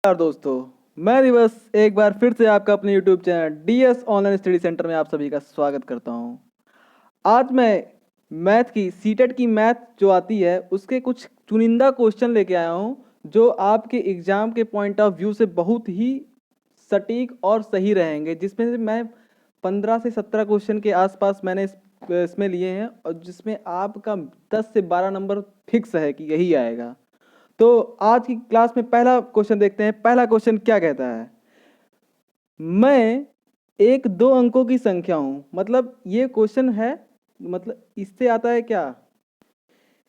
नमस्कार दोस्तों, मैं दिवस एक बार फिर से आपका अपने YouTube channel DS online study centre में आप सभी का स्वागत करता हूं। आज मैं मैथ की सीटेट की मैथ जो आती है उसके कुछ चुनिंदा क्वेश्चन लेके आया हूं जो आपके एग्जाम के पॉइंट ऑफ व्यू से बहुत ही सटीक और सही रहेंगे, जिसमें से मैं 15 से 17 क्वेश्चन के आसपास मैंने इसमें लिए हैं और जिसमें आपका 10 से 12 नंबर फिक्स है कि यही आएगा। तो आज की क्लास में पहला क्वेश्चन देखते हैं। पहला क्वेश्चन क्या कहता है, मैं एक दो अंकों की संख्या हूं। मतलब ये क्वेश्चन है, मतलब इससे आता है क्या,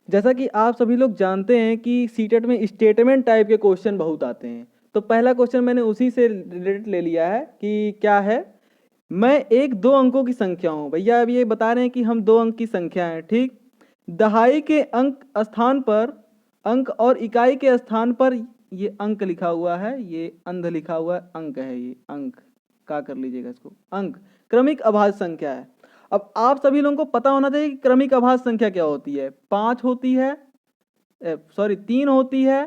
जैसा कि आप सभी लोग जानते हैं कि सीटेट में स्टेटमेंट टाइप के क्वेश्चन बहुत आते हैं। तो पहला क्वेश्चन मैंने उसी से रिलेटेड ले लिया है कि क्या है, मैं एक दो अंकों की संख्या हूं। भैया अब ये बता रहे हैं कि हम दो अंक की संख्या हैं, ठीक। दहाई के अंक स्थान पर अंक और इकाई के स्थान पर ये अंक लिखा हुआ है, ये अंध लिखा हुआ है, अंक है, ये अंक क्या कर लीजिएगा इसको, अंक क्रमिक अभाज्य संख्या है। अब आप सभी लोगों को पता होना चाहिए कि क्रमिक अभाज्य संख्या क्या होती है। 5 होती है, 3 होती है,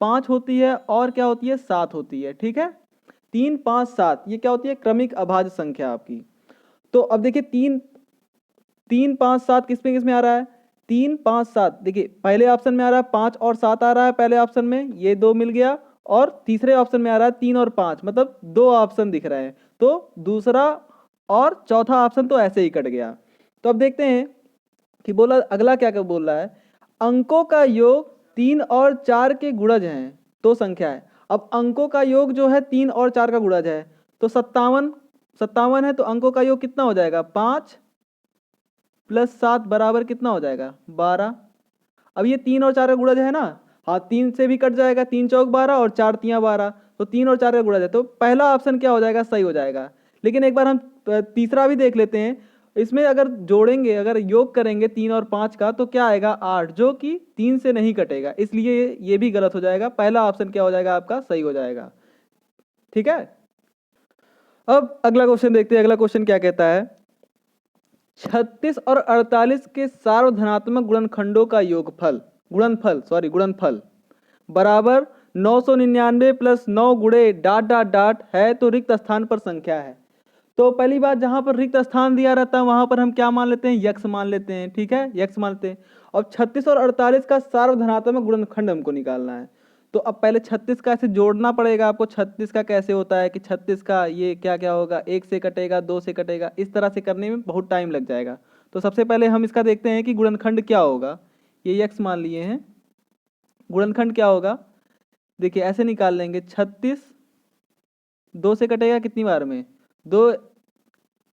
5 होती है और क्या होती है, 7 होती है, ठीक है। 3, 5, 7 ये क्या होती है, क्रमिक अभाज्य संख्या आपकी। तो अब देखिए 3, 5, 7 किस में आ रहा है, 3, 5, 7। देखिए पहले ऑप्शन में आ रहा है 5 और 7 आ रहा है, पहले ऑप्शन में ये दो मिल गया, और तीसरे ऑप्शन में आ रहा है 3 और 5, मतलब दो ऑप्शन दिख रहे हैं। तो दूसरा और चौथा ऑप्शन तो ऐसे ही कट गया। तो अब देखते हैं कि बोला अगला क्या क्या बोल रहा है, अंकों का योग 3 और 4 के गुणज हैं तो संख्या है। अब अंकों का योग जो है 3 और 4 का गुणज है तो 57 है, तो अंकों का योग कितना हो जाएगा, 5 + 7 बराबर कितना हो जाएगा, 12। अब ये 3 और 4 का गुणज है ना, हाँ 3 से भी कट जाएगा, 3 चौक 12 और 4 तियाँ 12, तो 3 और 4 का गुणज है, तो पहला ऑप्शन क्या हो जाएगा, सही हो जाएगा। लेकिन एक बार हम तीसरा भी देख लेते हैं। इसमें अगर जोड़ेंगे, अगर योग करेंगे 3 और 5 का तो क्या आएगा, 8, जो कि 3 से नहीं कटेगा, इसलिए ये भी गलत हो जाएगा। पहला ऑप्शन क्या हो जाएगा आपका, सही हो जाएगा, ठीक है। अब अगला क्वेश्चन देखते हैं। अगला क्वेश्चन क्या कहता है, 36 और 48 के सार्वधनात्मक गुणनखंडों का योगफल, गुणनफल बराबर 999 + 9 गुणे डाट डाट डाट है तो रिक्त स्थान पर संख्या है। तो पहली बात, जहां पर रिक्त स्थान दिया रहता है वहां पर हम क्या मान लेते हैं, यक्स मान लेते हैं, ठीक है, यक्स मान लेते हैं। और 36 और 48 का सार्वधनात्मक गुणनखंड हमको निकालना है। तो अब पहले 36 का ऐसे जोड़ना पड़ेगा आपको। 36 का कैसे होता है कि 36 का ये क्या क्या होगा, 1 से कटेगा, 2 से कटेगा, इस तरह से करने में बहुत टाइम लग जाएगा। तो सबसे पहले हम इसका देखते हैं कि गुणनखंड क्या होगा। ये यक्स मान लिए हैं, गुणनखंड क्या होगा, देखिए ऐसे निकाल लेंगे। 36 2 से कटेगा कितनी बार में, 2,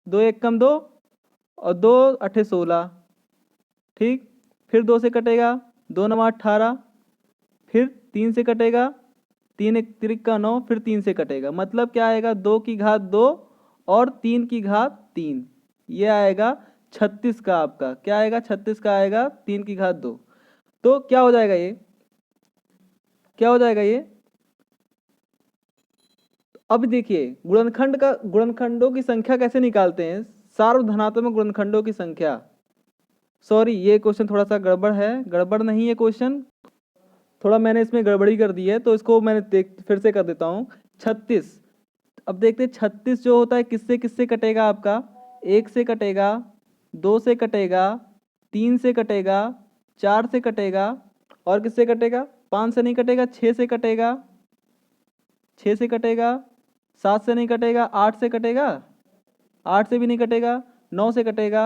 2 1 कम 2 और 2 8 16, ठीक। फिर 2 से कटेगा, 2 9 18, फिर 3 से कटेगा, 3 1 तिरिक का 9, फिर 3 से कटेगा, मतलब क्या आएगा, 2 की घात 2 और 3 की घात 3, ये आएगा 36 का आपका। क्या आएगा, 36 का आएगा 3 की घात 2। तो क्या हो जाएगा ये, क्या हो जाएगा ये। अब देखिए गुणनखंडों की संख्या कैसे निकालते हैं, सार्वधनात्मक गुणनखंडों की संख्या। सॉरी, ये क्वेश्चन थोड़ा सा गड़बड़ है, गड़बड़ नहीं है क्वेश्चन, थोड़ा मैंने इसमें गड़बड़ी कर दी है, तो इसको मैंने फिर से कर देता हूँ। 36, अब देखते हैं 36 जो होता है किससे किससे कटेगा आपका, 1 से कटेगा, 2 से कटेगा, 3 से कटेगा, 4 से कटेगा, और किससे कटेगा, 5 से नहीं कटेगा, 6 से कटेगा, 6 से कटेगा, 7 से नहीं कटेगा, 8 से कटेगा, 8 से भी नहीं कटेगा, 9 से कटेगा,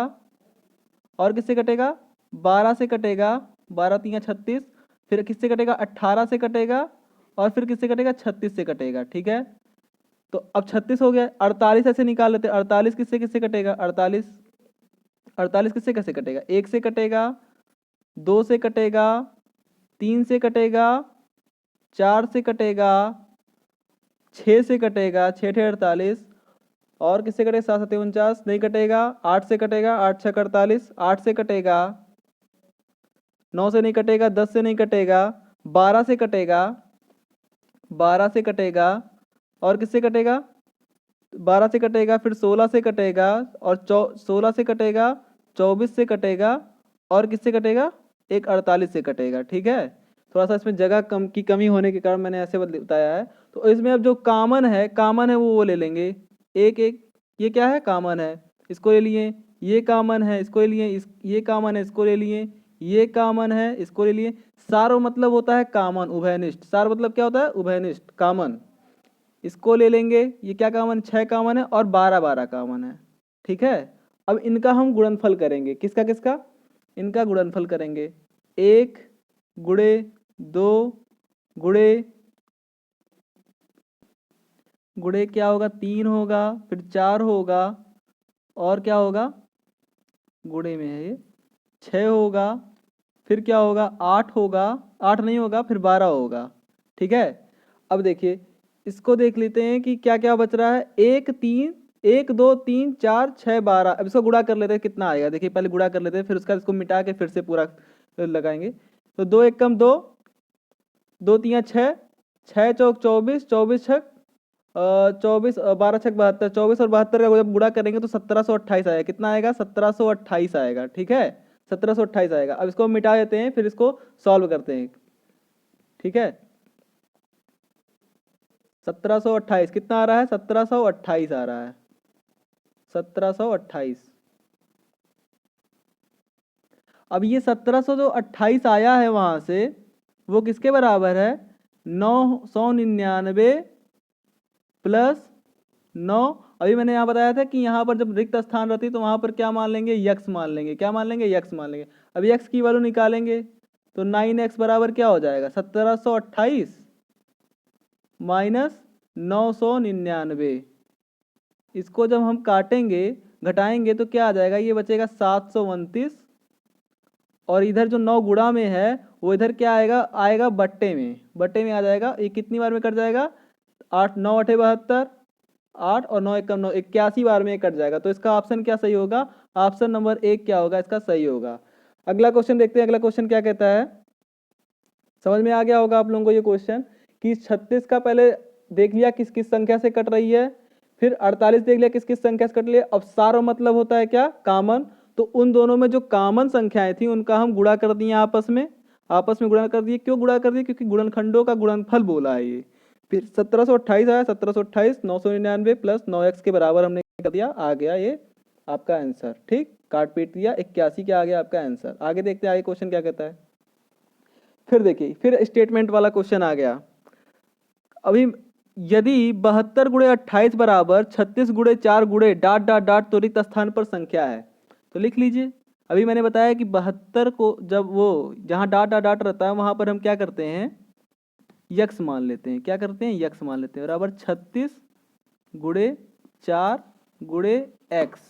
और किससे कटेगा, 12 से कटेगा, 12 तियाँ 36, फिर किससे कटेगा, 18 से कटेगा, और फिर किससे कटेगा, 36 से कटेगा, ठीक है। तो अब 36 हो गया। 48 ऐसे निकाल लेते हैं, 48 किससे किससे कटेगा, 48, 48 किससे कैसे कटेगा, 1 से कटेगा, 2 से कटेगा, 3 से कटेगा, 4 से कटेगा, 6 से कटेगा, 6 × 48, और किससे कटेगा, 7 7 49 नहीं कटेगा, 8 से कटेगा, 8 6 48, 8 से कटेगा, 9 से नहीं कटेगा, 10 से नहीं कटेगा, 12 से कटेगा, 12 से कटेगा, और किससे कटेगा, 12 से कटेगा, फिर 16 से कटेगा, और 16 से कटेगा, 24 से कटेगा, और किससे कटेगा, एक 48 से कटेगा, ठीक है। थोड़ा सा इसमें जगह की कमी होने के कारण मैंने ऐसे बताया है। तो इसमें अब जो कॉमन है वो ले लेंगे, एक एक, ये क्या है कॉमन है, इसको ले लिए, ये कॉमन है इसको ले लिए, ये कॉमन है इसको ले लिए, ये कॉमन है इसको ले लिए। सारो मतलब होता है कॉमन, उभयनिष्ठ। सार मतलब क्या होता है, उभयनिष्ठ कॉमन। इसको ले लेंगे, ये क्या कॉमन, 6 कॉमन है और 12 12 कॉमन है। ठीक है, अब इनका हम गुणनफल करेंगे, किसका किसका, इनका गुणनफल करेंगे। 1 गुणे 2 गुणे गुणे क्या होगा, 3 होगा, फिर 4 होगा, और क्या होगा, गुणे में है ये 6 होगा, फिर क्या होगा 8 होगा, 8 नहीं होगा, फिर 12 होगा। ठीक है, अब देखिए इसको देख लेते हैं कि क्या क्या बच रहा है। 1 3 1 2 3 4 6 12। अब इसको गुणा कर लेते हैं, कितना आएगा, देखिए पहले गुणा कर लेते हैं, फिर उसका इसको मिटा के फिर से पूरा लगाएंगे। तो 2 1 कम 2, 2 3 6, 6 चौक 24, 24 छक 24, 12 छक 72, 24 और 72 का जब गुणा करेंगे तो 1728 आएगा। कितना आएगा, 1728 आएगा। ठीक है, 1728 आएगा। अब इसको मिटा देते हैं, फिर इसको सॉल्व करते हैं। ठीक है, 1728 कितना आ रहा है, 1728 आ रहा है, 1728। अब ये 1728 आया है वहां से, वो किसके बराबर है, 999 प्लस 9। अभी मैंने यहाँ बताया था कि यहाँ पर जब रिक्त स्थान रहती है तो वहां पर क्या मान लेंगे, यक्स मान लेंगे। क्या मान लेंगे, यक्स मान लेंगे। अब यक्स की वैल्यू निकालेंगे तो 9x बराबर क्या हो जाएगा, 1728 माइनस 999। इसको जब हम काटेंगे घटाएंगे तो क्या आ जाएगा, ये बचेगा 729, और इधर जो 9 गुणा में है वो इधर क्या आएगा, आएगा बट्टे में, बट्टे में आ जाएगा। ये कितनी बार में कट जाएगा, 8 9 8 72, 8 और 9 1 9, 81 बार में कट जाएगा। तो इसका ऑप्शन क्या सही होगा, ऑप्शन नंबर 1 क्या होगा, इसका सही होगा। अगला क्वेश्चन देखते हैं, अगला क्वेश्चन क्या कहता है। समझ में आ गया होगा आप लोगों को ये क्वेश्चन कि 36 का पहले देख लिया किस किस संख्या से कट रही है, फिर 48 देख लिया किस किस संख्या से कट रही है। अब सारो मतलब होता है क्या, कॉमन। तो उन दोनों में जो कॉमन संख्याएं थी उनका हम गुणा कर दिए आपस में, आपस में गुणा कर दिए। क्यों गुणा कर दिए, क्योंकि गुणनखंडों का गुणनफल बोला है ये। फिर 1728 आया, 1728 999 प्लस 9x के बराबर हमने कर दिया, आ गया ये आपका आंसर। ठीक, काट पीट दिया, 81 क्या आ गया आपका आंसर। आगे देखते हैं आगे क्वेश्चन क्या कहता है। फिर देखिए, फिर स्टेटमेंट वाला क्वेश्चन आ गया। अभी यदि 72 गुणे 28 बराबर 36 गुणे 4 गुणे डाट डाट डाट तो रिक्त स्थान पर संख्या है, तो लिख लीजिए। अभी मैंने बताया कि 72 को जब वो जहाँ डाट डाट डाट रहता है वहां पर हम क्या करते हैं, यक्स मान लेते हैं। क्या करते हैं, यक्स मान लेते हैं, बराबर 36 गुणे 4 गुणे एक्स।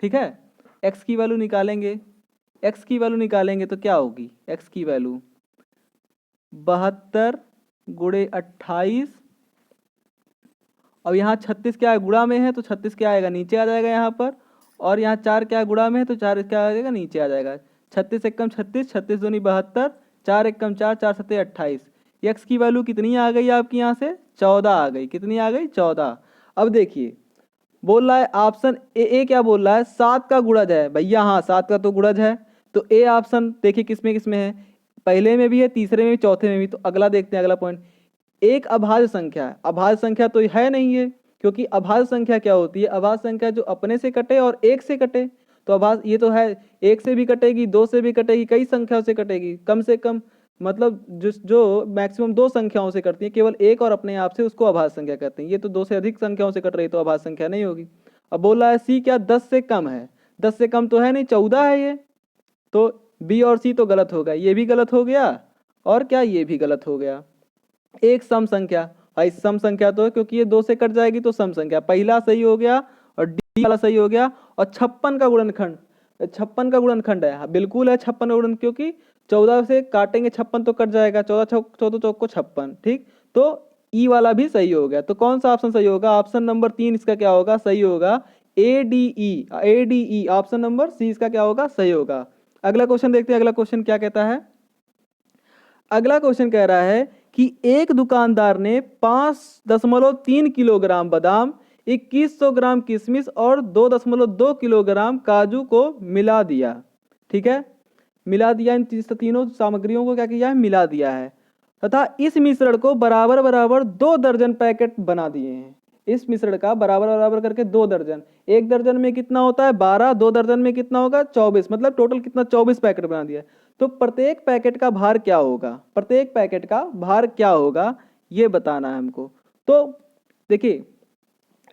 ठीक है, एक्स की वैल्यू निकालेंगे, एक्स की वैल्यू निकालेंगे तो क्या होगी, एक्स की वैल्यू 72 गुणे 28। अब यहाँ 36 क्या है, गुणा में है तो 36 क्या आएगा, नीचे आ जाएगा यहाँ पर। और यहाँ 4 क्या है, गुणा में है तो 4 क्या आ जाएगा, नीचे आ जाएगा। 36 एकम 36, 36 दूनी 72, 4 एकम 4, 4 सत्ते 28। एक्स की वैल्यू कितनी आ गई आपकी यहाँ से, 14 आ गई। कितनी आ गई, 14। अब देखिए बोल रहा है ऑप्शन ए क्या बोल रहा है, 7 का गुणज है भैया। हाँ 7 का तो गुणज है, तो ए ऑप्शन देखिए किसमें किसमें है, पहले में भी है, तीसरे में भी, चौथे में भी। तो अगला देखते हैं, अगला पॉइंट, एक अभाज्य संख्या है। अभाज्य संख्या तो है नहीं है, क्योंकि अभाज्य संख्या क्या होती है, अभाज्य संख्या जो अपने से कटे और एक से कटे। तो अभाज्य ये तो है, एक से भी कटेगी, दो से भी कटेगी, कई संख्याओं से कटेगी। कम से कम मतलब जो मैक्सिमम 2 संख्याओं से करती है, केवल एक और अपने आप से, उसको अभाज्य संख्या कहते हैं। ये तो 2 से अधिक संख्याओं से कट रही तो अभाज्य संख्या नहीं होगी। अब बोल रहा है सी क्या 10 से कम है, 10 से कम तो है नहीं, 14 है ये। तो बी और सी तो गलत हो गया, ये भी गलत हो गया, और क्या ये भी गलत हो गया। एक सम संख्या, भाई सम संख्या तो है क्योंकि ये 2 से कट जाएगी तो सम संख्या, पहला सही हो गया और डी वाला सही हो गया। और 56 का गुणनखंड, 56 का गुणनखंड है, हाँ बिल्कुल है 56 का गुणन, क्योंकि 14 से काटेंगे 56 तो कट जाएगा, 14 चौक 14 चौक को 56। ठीक, तो ई वाला भी सही हो गया। तो कौन सा ऑप्शन सही होगा, ऑप्शन नंबर 3 इसका क्या होगा, सही होगा, A D E, A D E option number C इसका क्या होगा, सही होगा। अगला क्वेश्चन देखते हैं, अगला क्वेश्चन क्या कहता है। अगला क्वेश्चन कह रहा है कि एक दुकानदार ने 5.3 किलोग्राम बादाम, 2100 ग्राम किशमिश और 2.2 किलोग्राम काजू को मिला दिया। ठीक है, मिला दिया, इन तीनों सामग्रियों को क्या किया है, मिला दिया है। तथा इस मिश्रण को बराबर बराबर 2 दर्जन पैकेट बना दिए हैं। इस मिश्रण का बराबर बराबर करके 2 दर्जन, 1 दर्जन में कितना होता है 12, 2 दर्जन में कितना होगा 24, मतलब टोटल कितना 24 पैकेट बना दिया। तो प्रत्येक पैकेट का भार क्या होगा, प्रत्येक पैकेट का भार क्या होगा ये बताना है हमको। तो देखिए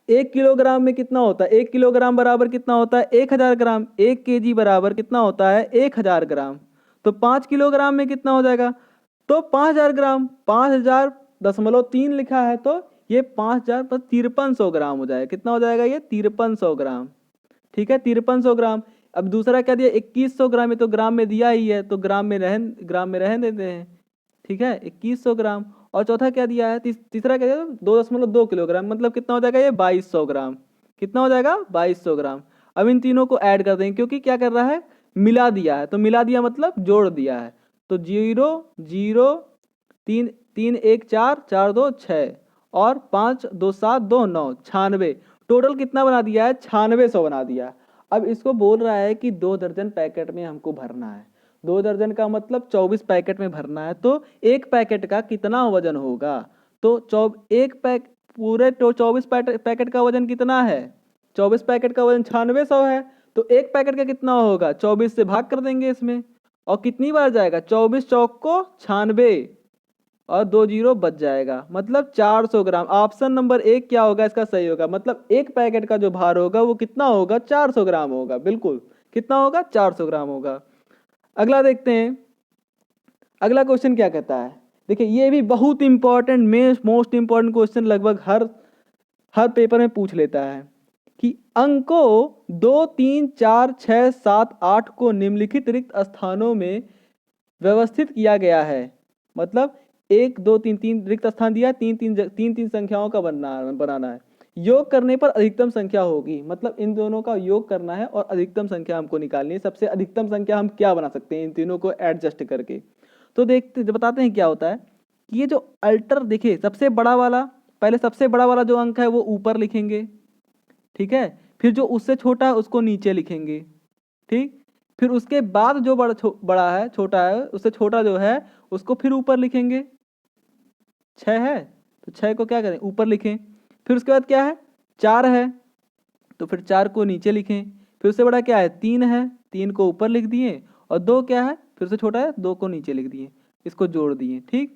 1 किलोग्राम में कितना होता है, 1 किलोग्राम बराबर कितना होता है 1000 ग्राम, 1 केजी बराबर कितना होता है 1000 ग्राम। तो 5 किलोग्राम में कितना हो जाएगा, तो 5000 ग्राम, 5000.3 लिखा है तो ये 5000 पर 5300 ग्राम हो जाएगा। कितना हो जाएगा ये 5300 ग्राम। ठीक है 5300 ग्राम। अब दूसरा क्या दिया 2100 ग्राम, ये तो ग्राम में दिया ही है तो ग्राम में रहने देते हैं। ठीक है 2100 ग्राम। और चौथा क्या दिया है, तीसरा क्या दिया 2.2 किलोग्राम, मतलब कितना हो जाएगा ये 2200 ग्राम। कितना हो जाएगा 2200 ग्राम। अब इन तीनों को ऐड कर देंगे क्योंकि क्या कर रहा है मिला दिया है, तो मिला दिया मतलब जोड़ दिया है। तो 0 0 3 3 1 4 4 2 6 और 5 2 7 2 9 96। टोटल कितना बना दिया है 9600 बना दिया। अब इसको बोल रहा है कि 2 दर्जन पैकेट में हमको भरना है। 2 दर्जन का मतलब 24 पैकेट में भरना है, तो एक पैकेट का कितना वजन होगा। तो एक पैक पूरे तो 24 पैकेट का वजन कितना है, 24 पैकेट का वजन 9600 है। तो एक पैकेट का कितना होगा 24 से भाग कर देंगे इसमें, और कितनी बार जाएगा 24 चौक को 96 और 2 जीरो बच जाएगा, मतलब 400 ग्राम। ऑप्शन नंबर 1 क्या होगा इसका सही होगा, मतलब एक पैकेट का जो भार होगा वो कितना होगा 400 ग्राम होगा। बिल्कुल कितना होगा 400 ग्राम होगा। अगला देखते हैं, अगला क्वेश्चन क्या कहता है। देखिए ये भी बहुत इंपॉर्टेंट, मोस्ट इंपॉर्टेंट क्वेश्चन, लगभग हर पेपर में पूछ लेता है कि अंकों 2 3 4 6 7 8 को निम्नलिखित रिक्त स्थानों में व्यवस्थित किया गया है। मतलब 1 2 3 3 रिक्त स्थान दिया, तीन तीन संख्याओं का बनाना है। योग करने पर अधिकतम संख्या होगी, मतलब इन दोनों का योग करना है और अधिकतम संख्या हमको निकालनी है। सबसे अधिकतम संख्या हम क्या बना सकते हैं इन तीनों को एडजस्ट करके। तो देखते बताते हैं क्या होता है कि ये जो अल्टर, देखिए सबसे बड़ा वाला, पहले सबसे बड़ा वाला जो अंक है वो ऊपर लिखेंगे। ठीक है फिर जो उससे छोटा है उसको नीचे लिखेंगे। ठीक फिर उसके बाद जो बड़ा है छोटा है उससे छोटा जो है उसको फिर ऊपर लिखेंगे। 6 है तो 6 को क्या करें ऊपर लिखें। फिर उसके बाद क्या है 4 है तो फिर 4 को नीचे लिखें। फिर उससे बड़ा क्या है 3 है, 3 को ऊपर लिख दिए। और 2 क्या है फिर से छोटा है 2 को नीचे लिख दिए, इसको जोड़ दिए। ठीक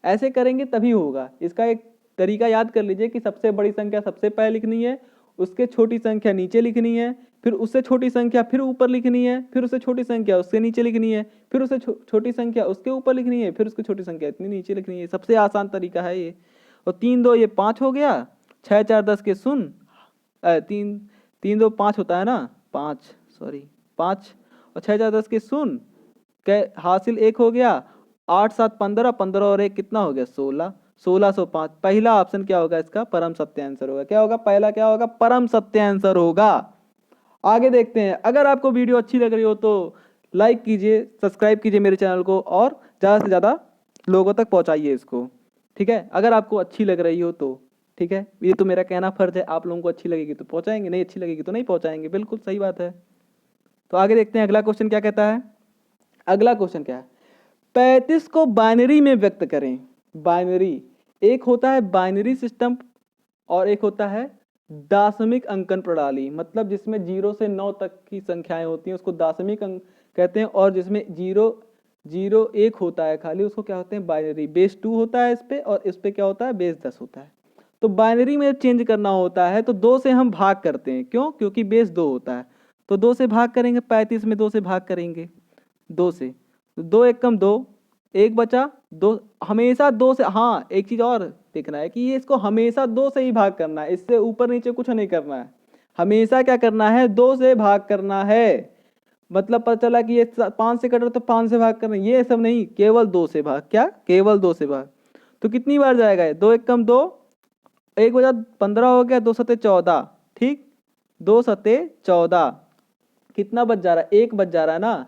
ऐसे करेंगे तभी होगा। इसका एक तरीका याद कर लीजिए कि सबसे बड़ी संख्या सबसे पहले लिखनी है, उसके छोटी संख्या नीचे लिखनी है, फिर उससे छोटी संख्या फिर ऊपर लिखनी है, फिर उससे छोटी संख्या उससे नीचे लिखनी है, फिर उससे छोटी संख्या उसके ऊपर लिखनी है, फिर उसकी छोटी संख्या इतनी नीचे लिखनी है। सबसे आसान तरीका है ये। और 3 2 ये 5 हो गया, 6 4 10 के शून्य, 3 3 2 5 होता है ना, 5 सॉरी 5 और 6 4 10 के शून्य के हासिल 1 हो गया। 8 7 15, 15 और 1 कितना हो गया 16, 1605। पहला ऑप्शन क्या होगा इसका परम सत्य आंसर होगा। क्या होगा पहला, क्या होगा परम सत्य आंसर होगा। आगे देखते हैं। अगर आपको वीडियो अच्छी लग रही हो तो लाइक कीजिए, सब्सक्राइब कीजिए मेरे चैनल को और ज़्यादा से ज़्यादा लोगों तक पहुंचाइए इसको। ठीक है अगर आपको अच्छी लग रही हो तो। ठीक है ये तो मेरा कहना फर्ज है, आप लोगों को अच्छी लगेगी तो पहुंचाएंगे, नहीं अच्छी लगेगी तो नहीं पहुंचाएंगे। बिल्कुल सही बात है। तो आगे देखते हैं अगला क्वेश्चन क्या कहता है। अगला क्वेश्चन क्या है, 35 को बाइनरी में व्यक्त करें। बाइनरी, एक होता है बाइनरी सिस्टम और एक होता है दाशमिक अंकन प्रणाली, मतलब जिसमें 0 से 9 तक की संख्याएं होती हैं उसको दाशमिक अंक कहते हैं। और जिसमें 0 0 1 होता है खाली उसको क्या होते हैं बाइनरी। बेस 2 होता है इस पे और इस पे क्या होता है बेस 10 होता है। तो बाइनरी में चेंज करना होता है तो 2 से हम भाग करते हैं, क्यों, क्योंकि बेस 2 होता है। तो 2 से भाग करेंगे, 35 में 2 से भाग करेंगे, 2 से, 2 एक कम 2, 1 बचा 2। हमेशा 2 से, हाँ एक चीज और देखना है कि ये इसको हमेशा 2 से ही भाग करना है, इससे ऊपर नीचे कुछ नहीं करना है। हमेशा क्या करना है 2 से भाग करना है। मतलब पता चला कि ये 5 से कट रहा तो 5 से भाग करना, ये सब नहीं, केवल 2 से भाग। क्या, केवल 2 से भाग। तो कितनी बार जाएगा ये 2 एक कम 2, 1 बजा 15 हो गया, 2 सते 14। ठीक 2 सते 14, कितना बच जा रहा है 1 बच जा रहा है ना,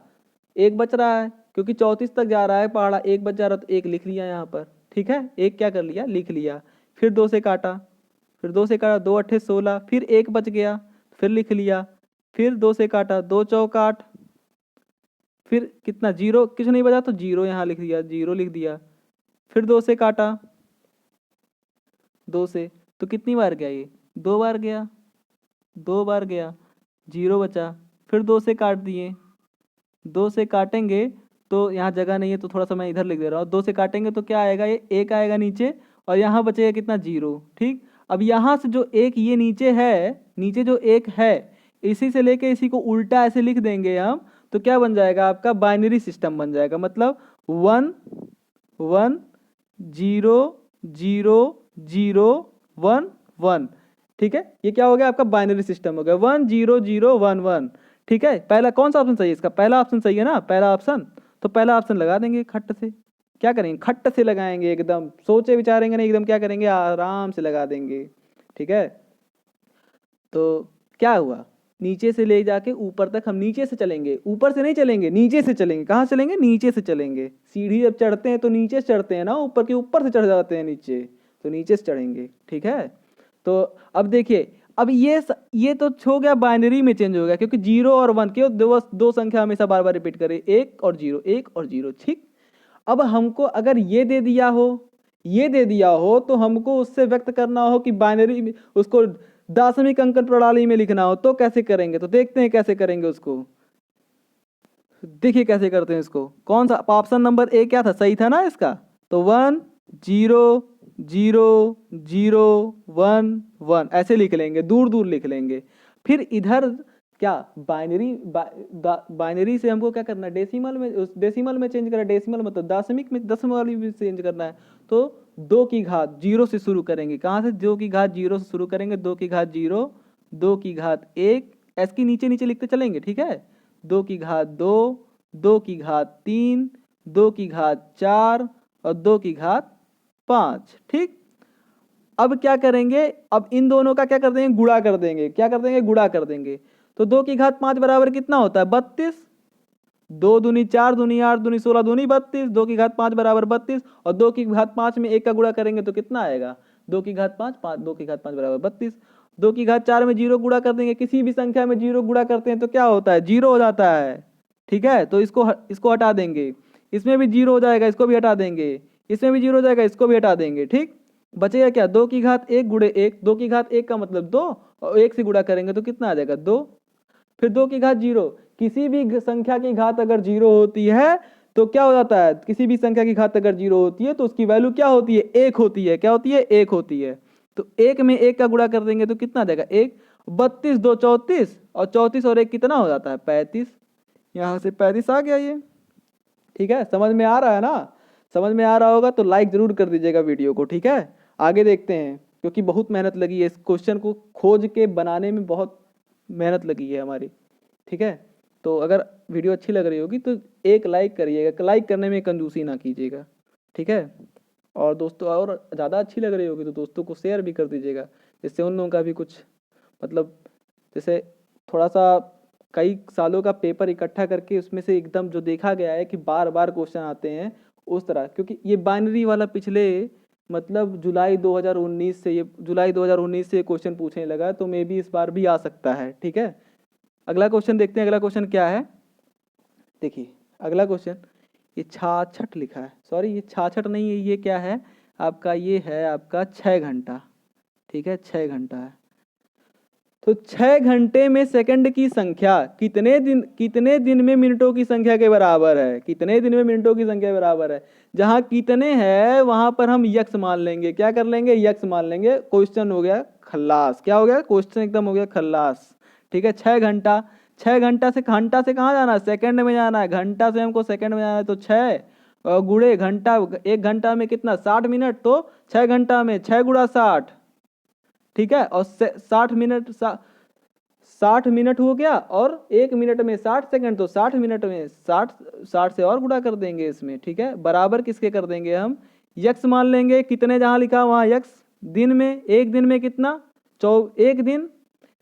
1 बच रहा है क्योंकि 34 तक जा रहा है पहाड़ा, 1 बच जा रहा है तो 1 लिख लिया यहाँ पर। ठीक है 1 क्या कर लिया लिख लिया। फिर 2 से काटा, फिर 2 से काटा 2 अट्ठे 16, फिर 1 बच गया फिर लिख लिया। फिर 2 से काटा 2 चौक 8, फिर कितना 0 कुछ नहीं बचा तो 0 यहाँ लिख दिया, 0 लिख दिया। फिर 2 से काटा, 2 से, तो कितनी बार गया ये, 2 बार गया, 2 बार गया, 0 बचा। फिर 2 से काट दिए, 2 से काटेंगे तो यहाँ जगह नहीं है तो थोड़ा सा मैं इधर लिख दे रहा हूँ। 2 से काटेंगे तो क्या आएगा, ये 1 आएगा नीचे, और यहाँ बचेगा कितना, 0। ठीक, अब यहाँ से जो एक ये नीचे है, नीचे जो एक है, इसी से लेके इसी को उल्टा ऐसे लिख देंगे हम, तो क्या बन जाएगा आपका, बाइनरी सिस्टम बन जाएगा। मतलब 1 1 0 0 0 1 1। ठीक है, ये क्या हो गया आपका, बाइनरी सिस्टम हो गया, 1 0 0 1 1। ठीक है, पहला कौन सा ऑप्शन सही है इसका, पहला ऑप्शन सही है ना, पहला ऑप्शन। तो पहला ऑप्शन लगा देंगे खट से। क्या करेंगे, खट से लगाएंगे, एकदम सोचे विचारेंगे नहीं, एकदम क्या करेंगे, आराम से लगा देंगे। ठीक है, तो क्या हुआ, नीचे से ले जाके ऊपर तक हम नीचे से चलेंगे, ऊपर से नहीं चलेंगे, नीचे से चलेंगे। कहाँ चलेंगे, नीचे से चलेंगे। सीढ़ी जब चढ़ते हैं तो नीचे से चढ़ते हैं ना, ऊपर के ऊपर से चढ़ जाते हैं नीचे, तो नीचे से चढ़ेंगे। ठीक है, तो अब देखिए, अब ये तो हो गया, बाइनरी में चेंज हो गया, क्योंकि 0 और 1 के दो संख्या हमेशा बार बार रिपीट करें, 1 और 0, 1 और 0। ठीक, अब हमको अगर ये दे दिया हो, ये दे दिया हो, तो हमको उससे व्यक्त करना हो कि बाइनरी, उसको दशमिक अंकन प्रणाली में लिखना हो, तो कैसे करेंगे, तो देखते हैं कैसे करेंगे उसको। देखिए कैसे करते हैं इसको, कौन सा ऑप्शन नंबर ए क्या था, सही था ना इसका। तो 1 0 0 0 1 1 ऐसे लिख लेंगे, दूर दूर लिख लेंगे। फिर इधर क्या, बाइनरी से हमको क्या करना है, डेसिमल में, उस डेसिमल में चेंज करना है। डेसिमल मतलब दशमिक में, दशमलव में चेंज करना है। तो 2 की घात 0 से शुरू करेंगे। कहाँ से, 2 की घात 0 से शुरू करेंगे, 2 की घात 0, 2 की घात 1, ऐसे नीचे नीचे लिखते चलेंगे। ठीक है, 2 की घात 2, 2 की घात 3, 2 की घात 4 और 2 की घात 5। ठीक, अब क्या करेंगे, अब इन दोनों का क्या कर देंगे, गुणा कर देंगे। क्या कर देंगे, गुणा कर देंगे। तो 2 की घात 5 बराबर कितना होता है, 32। 2 दूनी 4, दूनी 8, दूनी 16, दूनी 32। 2 की घात 5 बराबर 32, और 2 की घात 5 में 1 का गुणा करेंगे तो कितना आएगा, 2 की घात 5, 2 की घात 5 बराबर 32। 2 की घात 4 में 0 गुणा कर देंगे, किसी भी संख्या में 0 गुणा करते हैं तो क्या होता है, 0 हो जाता है। ठीक है, तो इसको हटा देंगे, इसमें भी 0 हो जाएगा, इसको भी हटा देंगे, इसमें भी 0 हो जाएगा, इसको भी हटा देंगे। ठीक, बचेगा क्या, 2 की घात 1 गुणे 1, 2 की घात 1 का मतलब 2, और 1 से गुणा करेंगे तो कितना आ जाएगा, 2। फिर 2 की घात 0, किसी भी संख्या की घात अगर 0 होती है तो क्या हो जाता है, किसी भी संख्या की घात अगर 0 होती है तो उसकी वैल्यू क्या होती है, 1 होती है। क्या होती है, 1 होती है। तो 1 में 1 का गुणा कर देंगे तो कितना आ जाएगा, 1। 32 2 34, और 34 और 1 कितना हो जाता है, 35। यहाँ से 35 आ गया ये। ठीक है, समझ में आ रहा है ना, समझ में आ रहा होगा तो लाइक जरूर कर दीजिएगा वीडियो को। ठीक है, आगे देखते हैं, क्योंकि बहुत मेहनत लगी है इस क्वेश्चन को खोज के बनाने में, बहुत मेहनत लगी है हमारी। ठीक है, तो अगर वीडियो अच्छी लग रही होगी तो एक लाइक करिएगा, लाइक करने में कंजूसी ना कीजिएगा। ठीक है, और दोस्तों, और ज़्यादा अच्छी लग रही होगी तो दोस्तों को शेयर भी कर दीजिएगा, जिससे उन लोगों का भी कुछ, मतलब जैसे थोड़ा सा कई सालों का पेपर इकट्ठा करके उसमें से एकदम जो देखा गया है कि बार बार क्वेश्चन आते हैं उस तरह, क्योंकि ये बाइनरी वाला पिछले मतलब जुलाई 2019 से, ये जुलाई 2019 से क्वेश्चन पूछने लगा, तो मे भी इस बार भी आ सकता है। ठीक है, अगला क्वेश्चन देखते हैं, अगला क्वेश्चन क्या है। देखिए अगला क्वेश्चन, ये छाछठ लिखा है, सॉरी ये छाछठ नहीं है, ये क्या है आपका, ये है आपका 6 घंटा। ठीक है, 6 घंटा है। तो 6 घंटे में सेकंड की संख्या कितने दिन में मिनटों की संख्या के बराबर है, कितने दिन में मिनटों की संख्या के बराबर है। जहां कितने है वहां पर हम यक्स मान लेंगे। क्या कर लेंगे, यक्स मान लेंगे। क्वेश्चन हो गया खल्लास। क्या हो गया, क्वेश्चन एकदम हो गया खल्लास। ठीक है, 6 घंटा, 6 घंटा से कहाँ जाना है, सेकंड में जाना है। घंटा से हमको सेकंड में जाना है, तो 6 गुणे घंटा, 1 घंटा में कितना, 60 मिनट, तो 6 घंटा में 6 गुणा 60। ठीक है, और 60 मिनट हो गया, और 1 मिनट में 60 सेकंड, तो 60 मिनट में 60 से और गुणा कर देंगे इसमें। ठीक है, बराबर किसके कर देंगे हम, यक्स मान लेंगे। कितने जहां लिखा वहां यक्स। दिन में, एक दिन में कितना, एक दिन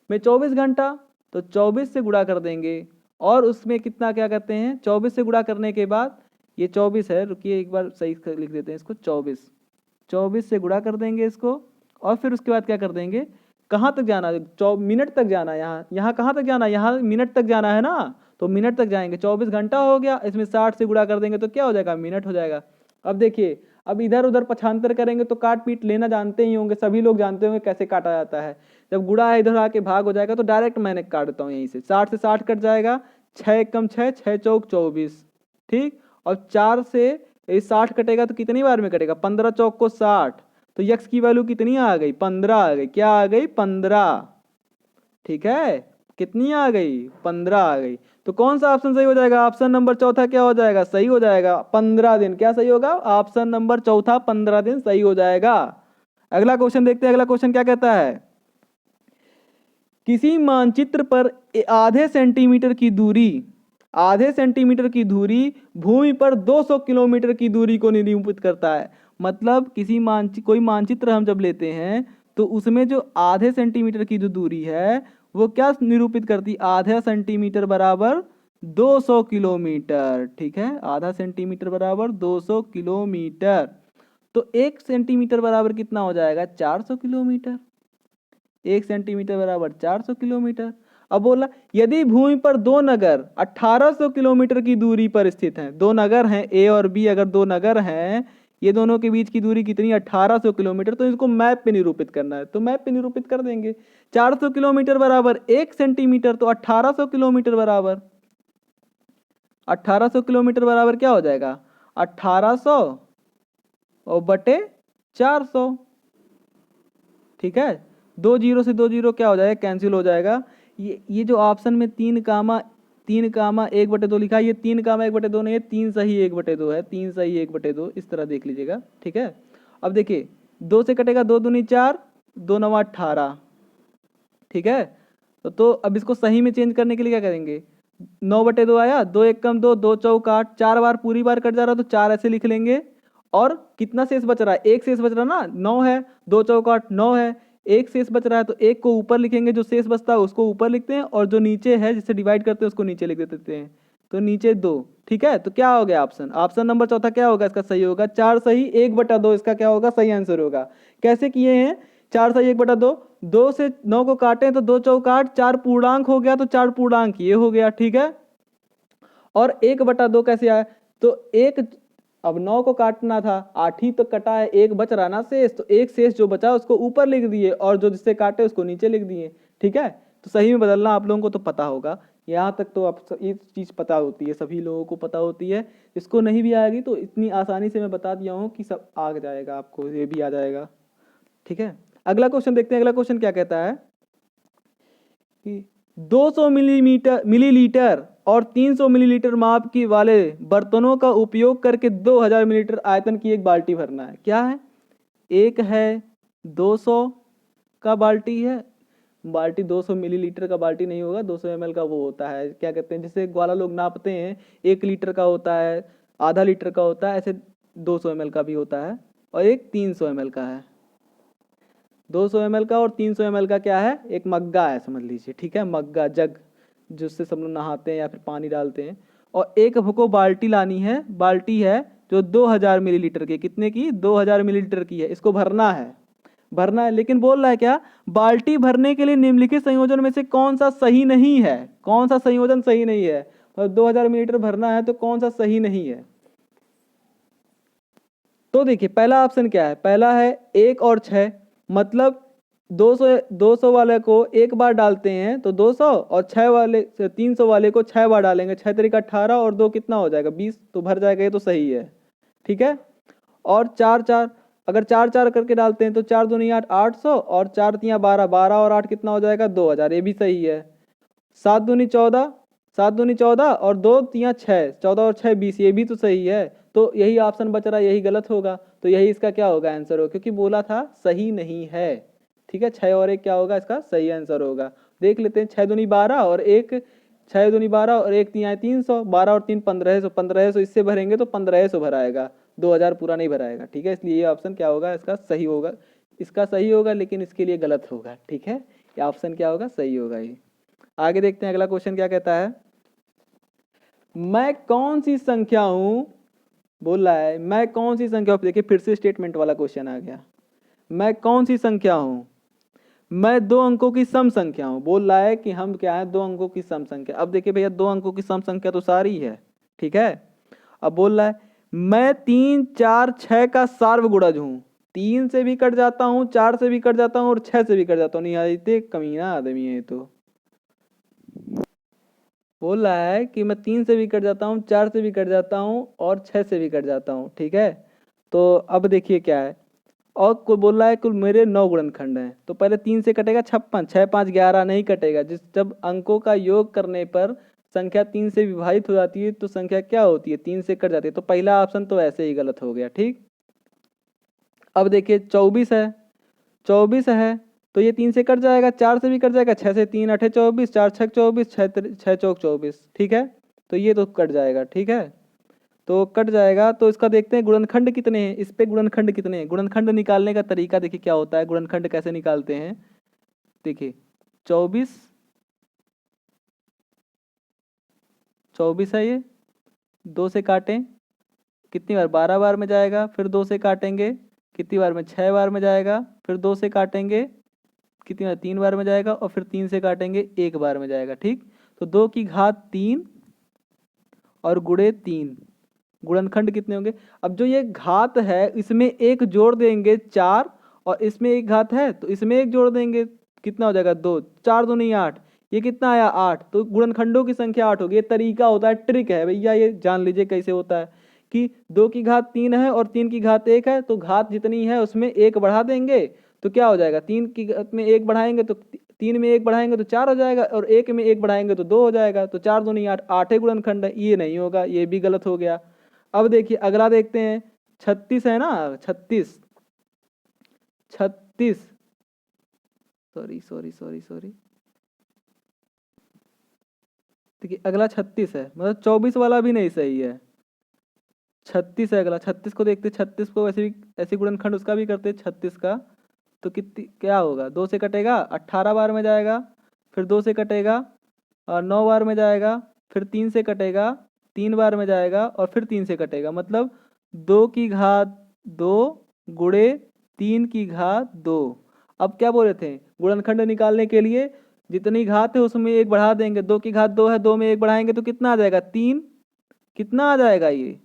में 24 घंटा, तो 24 से गुणा कर देंगे। और उसमें कितना, क्या कहते हैं, 24 से गुणा करने के बाद, ये 24 है, रुकिए एक बार सही लिख देते हैं इसको, 24 से गुणा कर देंगे इसको। और फिर उसके बाद क्या कर देंगे, कहाँ तक जाना है, मिनट तक जाना है। यहाँ कहाँ तक जाना है, यहाँ मिनट तक जाना है ना, तो मिनट तक जाएंगे। 24 घंटा हो गया, इसमें 60 से गुणा कर देंगे तो क्या हो जाएगा, मिनट हो जाएगा। अब देखिए, अब इधर उधर पक्षांतर करेंगे तो काट पीट लेना जानते ही होंगे, सभी लोग जानते होंगे कैसे काटा जाता है। जब गुणा है इधर आके भाग हो जाएगा तो डायरेक्ट मैंने काट देता हूँ यहीं से, 60 से 60 कट जाएगा, 6 एकम 6, 6 चौक 24, ठीक। और 4 से 60 कटेगा तो कितनी बार में कटेगा, 15 चौक को 60, तो यक्स की वैल्यू कितनी आ गई, 15 आ गई। क्या आ गई, 15, ठीक है। कितनी आ गई, 15 आ गई। तो कौन सा ऑप्शन सही हो जाएगा, ऑप्शन नंबर चौथा क्या हो जाएगा, सही हो जाएगा, 15 दिन। क्या सही होगा, ऑप्शन नंबर चौथा 15 दिन सही हो जाएगा। अगला क्वेश्चन देखते हैं, अगला क्वेश्चन क्या कहता है। किसी मानचित्र पर आधे सेंटीमीटर की दूरी, आधे सेंटीमीटर की दूरी भूमि पर 200 किलोमीटर की दूरी को निरूपित करता है। मतलब किसी कोई मानचित्र हम जब लेते हैं तो उसमें जो आधे सेंटीमीटर की जो दूरी है वो क्या निरूपित करती, आधा सेंटीमीटर बराबर 200 किलोमीटर, ठीक है। आधा सेंटीमीटर बराबर 200 किलोमीटर, तो 1 सेंटीमीटर बराबर कितना हो जाएगा, 400 किलोमीटर। 1 सेंटीमीटर बराबर 400 किलोमीटर। अब बोला यदि भूमि पर दो नगर 1800 किलोमीटर की दूरी पर स्थित हैं, दो नगर हैं ए और बी, अगर दो नगर हैं ये दोनों के बीच की दूरी कितनी, 1800 किलोमीटर, तो इसको मैप पे निरूपित करना है, तो मैप पे निरूपित कर देंगे। 400 किलोमीटर बराबर 1 सेंटीमीटर, तो 1800 किलोमीटर बराबर 1800 किलोमीटर बराबर क्या हो जाएगा, 1800 और बटे 400, ठीक है। 2 जीरो से 2 जीरो क्या हो जाएगा, कैंसिल हो जाएगा। ये जो ऑप्शन में 3 कामा 1/2 लिखा है, ये 3 कामा 1/2 नहीं है, 3 सही 1/2 है, 3 सही 1/2, इस तरह देख लीजिएगा, ठीक है। अब देखिए 2 से कटेगा 2 दूनी 4, 2 नवा 18, ठीक है। तो अब इसको सही में चेंज करने के लिए क्या करेंगे, 9/2 आया, 2 एक कम 2, 2 चौक 8, 4 बार पूरी बार कट जा रहा तो 4 ऐसे लिख लेंगे। और कितना शेष बच रहा है, एक शेष बच रहा ना, 9 है, 2 चौक 8 9 है, एक शेष बच रहा है तो एक को ऊपर लिखेंगे, जो शेष बचता है उसको ऊपर लिखते हैं, और जो नीचे है जिससे डिवाइड करते हैं उसको नीचे लिख देते हैं, तो नीचे 2, ठीक है। तो क्या हो गया ऑप्शन, ऑप्शन नंबर चौथा क्या होगा, इसका सही होगा 4 सही 1/2, इसका क्या होगा, सही आंसर होगा। कैसे किए हैं, 4 सही 1/2, 2 से 9 को काटे तो 2 चौक 8, 4 पूर्णांक हो गया तो 4 पूर्णांक ये हो गया, ठीक है। और 1/2 कैसे आया, तो एक, अब 9 को काटना था, 8 ही तो कटा है, एक बच रहा ना शेष, तो एक शेष जो बचा उसको ऊपर लिख दिए और जो जिससे काटे उसको नीचे लिख दिए, ठीक है। तो सही में बदलना आप लोगों को तो पता होगा, यहाँ तक तो आप ये चीज़ पता होती है, सभी लोगों को पता होती है। इसको नहीं भी आएगी तो इतनी आसानी से मैं बता दिया हूँ कि सब आ जाएगा, आपको ये भी आ जाएगा, ठीक है। अगला क्वेश्चन देखते हैं, अगला क्वेश्चन क्या कहता है कि 200 मिलीलीटर और 300 मिलीलीटर माप की वाले बर्तनों का उपयोग करके 2000 मिलीलीटर आयतन की एक बाल्टी भरना है। क्या है, एक है 200 का बाल्टी है, बाल्टी 200 मिलीलीटर का बाल्टी नहीं होगा, 200 ml का वो होता है, क्या कहते हैं जिसे ग्वाला लोग नापते हैं, 1 लीटर का होता है, आधा लीटर का होता है, ऐसे 200 ml का भी होता है, और एक 300 ml का है। 200 ml का और 300 ml का क्या है, एक मग्गा है समझ लीजिए, ठीक है, मग्गा जग जिससे सब लोग नहाते हैं या फिर पानी डालते हैं। और एक हमको बाल्टी लानी है, बाल्टी है जो 2000 मिलीलीटर की, कितने की, 2000 मिलीलीटर की है, इसको भरना है, भरना है। लेकिन बोल रहा है क्या, बाल्टी भरने के लिए निम्नलिखित संयोजन में से कौन सा सही नहीं है, कौन सा संयोजन सही नहीं है, और 2000 मिलीलीटर भरना है तो कौन सा सही नहीं है। तो देखिए पहला ऑप्शन क्या है, पहला है 1 और 6, मतलब 200 वाले को एक बार डालते हैं तो 200, और 6 वाले 300 वाले को 6 बार डालेंगे, 6 तरीका 18 और 2 कितना हो जाएगा 20, तो भर जाएगा, ये तो सही है, ठीक है। और 4 4, अगर 4 4 करके डालते हैं तो 4 दूनी 8, 800, और 4 तियाँ 12, 12 और 8 कितना हो जाएगा 2000, ये भी सही है। 7 दूनी 14, 7 दूनी 14 और 2 तियाँ 6, 14 और 6 20, ये भी तो सही है। तो यही ऑप्शन बच रहा है, यही गलत होगा, तो यही इसका क्या होगा आंसर होगा, क्योंकि बोला था सही नहीं है, ठीक है। 6 और 1 क्या होगा, इसका सही आंसर होगा। देख लेते हैं, 6 दूनी 12 और 1, 6 दूनी 12 और 1 तियाँ 300, 12 और 3 1500, 1500 इससे भरेंगे तो 1500 भराएगा, 2000 पूरा नहीं भराएगा, ठीक है। इसलिए ये ऑप्शन क्या होगा, इसका सही होगा, इसका सही होगा, लेकिन इसके लिए गलत होगा, ठीक है। ये ऑप्शन क्या होगा, सही होगा ये। आगे देखते हैं अगला क्वेश्चन क्या कहता है, मैं कौन सी संख्या हूं, बोल रहा है मैं कौन सी संख्या, देखिए फिर से स्टेटमेंट वाला क्वेश्चन आ गया, मैं कौन सी संख्या हूं, मैं 2 अंकों की सम संख्या हूं। बोल रहा है कि हम क्या है, 2 अंकों की सम संख्या। अब देखिए भैया 2 अंकों की सम संख्या तो सारी है, ठीक है। अब बोल रहा है मैं 3 4 6 का सार्वगुणज हूँ। 3 से भी कट जाता हूँ, 4 से भी कट जाता हूँ और 6 से भी कट जाता हूँ। नहीं आदित्य कमीना आदमी है ये तो। बोल रहा है कि मैं 3 से भी कट जाता हूँ, 4 से भी कट जाता हूँ और 6 से भी कट जाता हूँ। ठीक है, तो अब देखिए क्या है। और कोई बोल रहा है कुल मेरे 9 गुणनखंड हैं, तो पहले 3 से कटेगा 56, 6 5 11 नहीं कटेगा। जिस जब अंकों का योग करने पर संख्या 3 से विभाजित हो जाती है तो संख्या क्या होती है, 3 से कट जाती है। तो पहला ऑप्शन तो ऐसे ही गलत हो गया। ठीक, अब देखिए 24 है, 24 है तो ये 3 से कट जाएगा, 4 से भी कट जाएगा, 6 से 3 8 24, 4 6 24, 6 चौक 24। ठीक है, तो ये तो कट जाएगा। ठीक है, तो कट जाएगा। तो इसका देखते हैं गुणनखंड कितने हैं, इस पे गुणनखंड कितने हैं। गुणनखंड निकालने का तरीका देखिए क्या होता है, गुणनखंड कैसे निकालते हैं। देखिए 24 24 है, ये 2 से काटें कितनी बार, 12 बार में जाएगा, फिर 2 से काटेंगे कितनी बार में, 6 बार में जाएगा, फिर 2 से काटेंगे कितनी बार, 3 बार में जाएगा, और फिर 3 से काटेंगे 1 बार में जाएगा। ठीक, तो 2 की घात 3 और गुणे 3, गुणनखंड कितने होंगे। अब जो ये घात है इसमें एक जोड़ देंगे 4, और इसमें एक घात है तो इसमें एक जोड़ देंगे, कितना हो जाएगा 2, 4 2 नहीं 8, ये कितना आया 8, तो गुणनखंडों की संख्या 8 होगी। ये तरीका होता है, ट्रिक है भैया, ये जान लीजिए कैसे होता है कि 2 की घात 3 है और 3 की घात 1 है, तो घात जितनी है उसमें एक बढ़ा देंगे तो क्या हो जाएगा, 3 की घात में 1 बढ़ाएंगे तो 3 में 1 बढ़ाएंगे तो 4 हो जाएगा, और 1 में 1 बढ़ाएंगे तो 2 हो जाएगा। तो 4 2 नहीं 8, 8 ही गुणनखंड है, ये नहीं होगा, ये भी गलत हो गया। अब देखिए अगला देखते हैं, 36 है ना, 36 36, सॉरी सॉरी सॉरी सॉरी, देखिए अगला 36 है, मतलब 24 वाला भी नहीं सही है, 36 है अगला। 36 को देखते, 36 को वैसे भी ऐसे गुणनखंड उसका भी करते 36 का, तो कितनी क्या होगा, 2 से कटेगा 18 बार में जाएगा, फिर 2 से कटेगा और 9 बार में जाएगा, फिर 3 से कटेगा 3 बार में जाएगा, और फिर 3 से कटेगा, मतलब 2 की घात 2 गुणे 3 की घात 2। अब क्या बोले थे, गुणनखंड निकालने के लिए जितनी घात है उसमें एक बढ़ा देंगे, 2 की घात 2 है, 2 में एक बढ़ाएंगे तो कितना आ जाएगा 3, कितना आ जाएगा ये,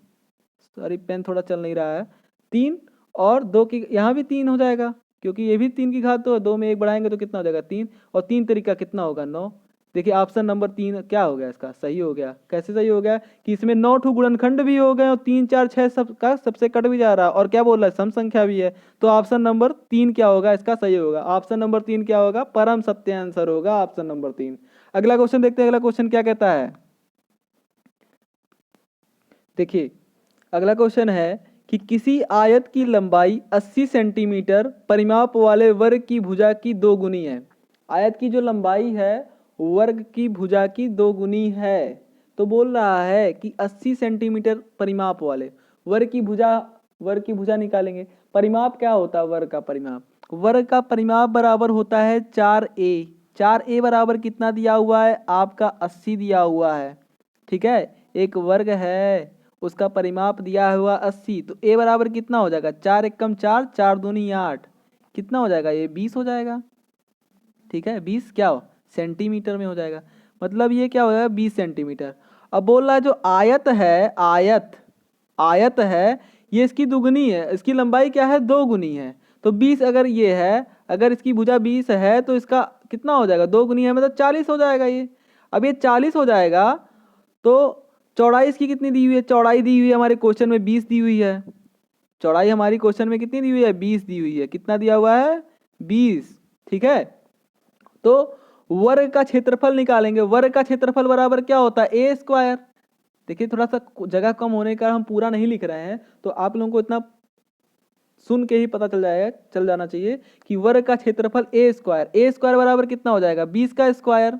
सॉरी पेन थोड़ा चल नहीं रहा है, 3, और 2 की यहाँ भी 3 हो जाएगा क्योंकि ये भी 3 की घात 2 है, 2 में एक बढ़ाएंगे तो कितना हो जाएगा 3, और 3 तरीका कितना होगा 9। देखिए ऑप्शन नंबर 3 क्या हो गया, इसका सही हो गया। कैसे सही हो गया कि इसमें 9 ठो गुणनखंड भी हो गए और 3 4 6 सब का सबसे कट भी जा रहा है, और क्या बोल रहा है सम संख्या भी है। तो ऑप्शन नंबर 3 क्या होगा, इसका सही होगा। ऑप्शन नंबर 3 क्या होगा, परम सत्य आंसर होगा ऑप्शन नंबर 3। अगला क्वेश्चन देखते हैं, अगला क्वेश्चन क्या कहता है। देखिए अगला क्वेश्चन है कि किसी आयत की लंबाई 80 सेंटीमीटर परिमाप वाले वर्ग की भुजा की 2 गुनी है। आयत की जो लंबाई है वर्ग की भुजा की 2 गुनी है, तो बोल रहा है कि 80 सेंटीमीटर परिमाप वाले वर्ग की भुजा निकालेंगे। परिमाप क्या होता है, वर्ग का परिमाप, वर्ग का परिमाप बराबर होता है 4a। 4a बराबर कितना दिया हुआ है आपका 80 दिया हुआ है। ठीक है, एक वर्ग है उसका परिमाप दिया हुआ 80, तो a बराबर कितना हो जाएगा, 4 एकम 4, 4 दूनी 8, कितना हो जाएगा ये 20 हो जाएगा। ठीक है, 20 क्या हो सेंटीमीटर में हो जाएगा, मतलब ये क्या हो जाएगा 20 सेंटीमीटर। अब बोल रहा है जो आयत है, आयत है ये इसकी दुगनी है, इसकी लंबाई क्या है 2 गुनी है, तो 20 अगर ये है, अगर इसकी भुजा 20 है तो इसका कितना हो जाएगा 2 गुनी है, मतलब 40 हो जाएगा ये। अब ये 40 हो जाएगा तो चौड़ाई इसकी कितनी दी हुई है, चौड़ाई दी हुई है हमारे क्वेश्चन में 20 दी हुई है, चौड़ाई हमारी क्वेश्चन में कितनी दी हुई है 20 दी हुई है, कितना दिया हुआ है 20। ठीक है, तो वर्ग का क्षेत्रफल निकालेंगे, वर्ग का क्षेत्रफल बराबर क्या होता है ए स्क्वायर। देखिए थोड़ा सा जगह कम होने का हम पूरा नहीं लिख रहे हैं, तो आप लोगों को इतना सुन के ही पता चल जाना चाहिए कि वर्ग का क्षेत्रफल ए स्क्वायर बराबर कितना हो जाएगा 20 का स्क्वायर,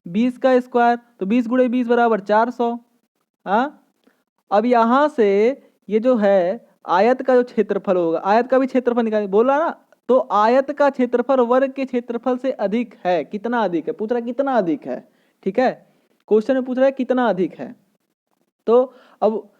20 का स्क्वायर तो 20 गुणे 20 बराबर 400। हाँ, अब यहां से ये जो है आयत का जो क्षेत्रफल होगा, आयत का भी क्षेत्रफल निकाल बोला ना, तो आयत का क्षेत्रफल वर्ग के क्षेत्रफल से अधिक है, कितना अधिक है, पूछ रहा है कितना अधिक है। ठीक है, क्वेश्चन में पूछ रहा है कितना अधिक है, तो अब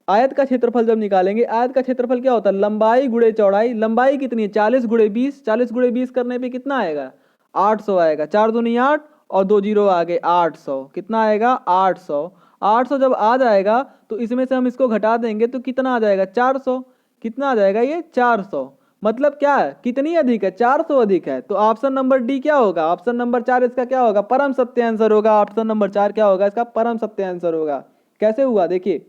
आयत का क्षेत्रफल जब निकालेंगे, आयत का क्षेत्रफल क्या होता है लंबाई गुणे चौड़ाई, लंबाई कितनी है 40 गुणे 20, 40 गुणे 20 करने पे कितना आएगा 800 आएगा, 4 दूनी 8 और 2 जीरो आगे 800, कितना आएगा 800। 800 जब आ जाएगा तो इसमें से हम इसको घटा देंगे तो कितना आ जाएगा 400। कितना आ जाएगा ये 400। मतलब क्या है, कितनी अधिक है, 400 अधिक है। तो ऑप्शन नंबर डी क्या होगा, ऑप्शन नंबर 4 इसका क्या होगा, परम सत्य आंसर होगा। ऑप्शन नंबर 4 क्या होगा, इसका परम सत्य आंसर होगा। कैसे हुआ देखिए,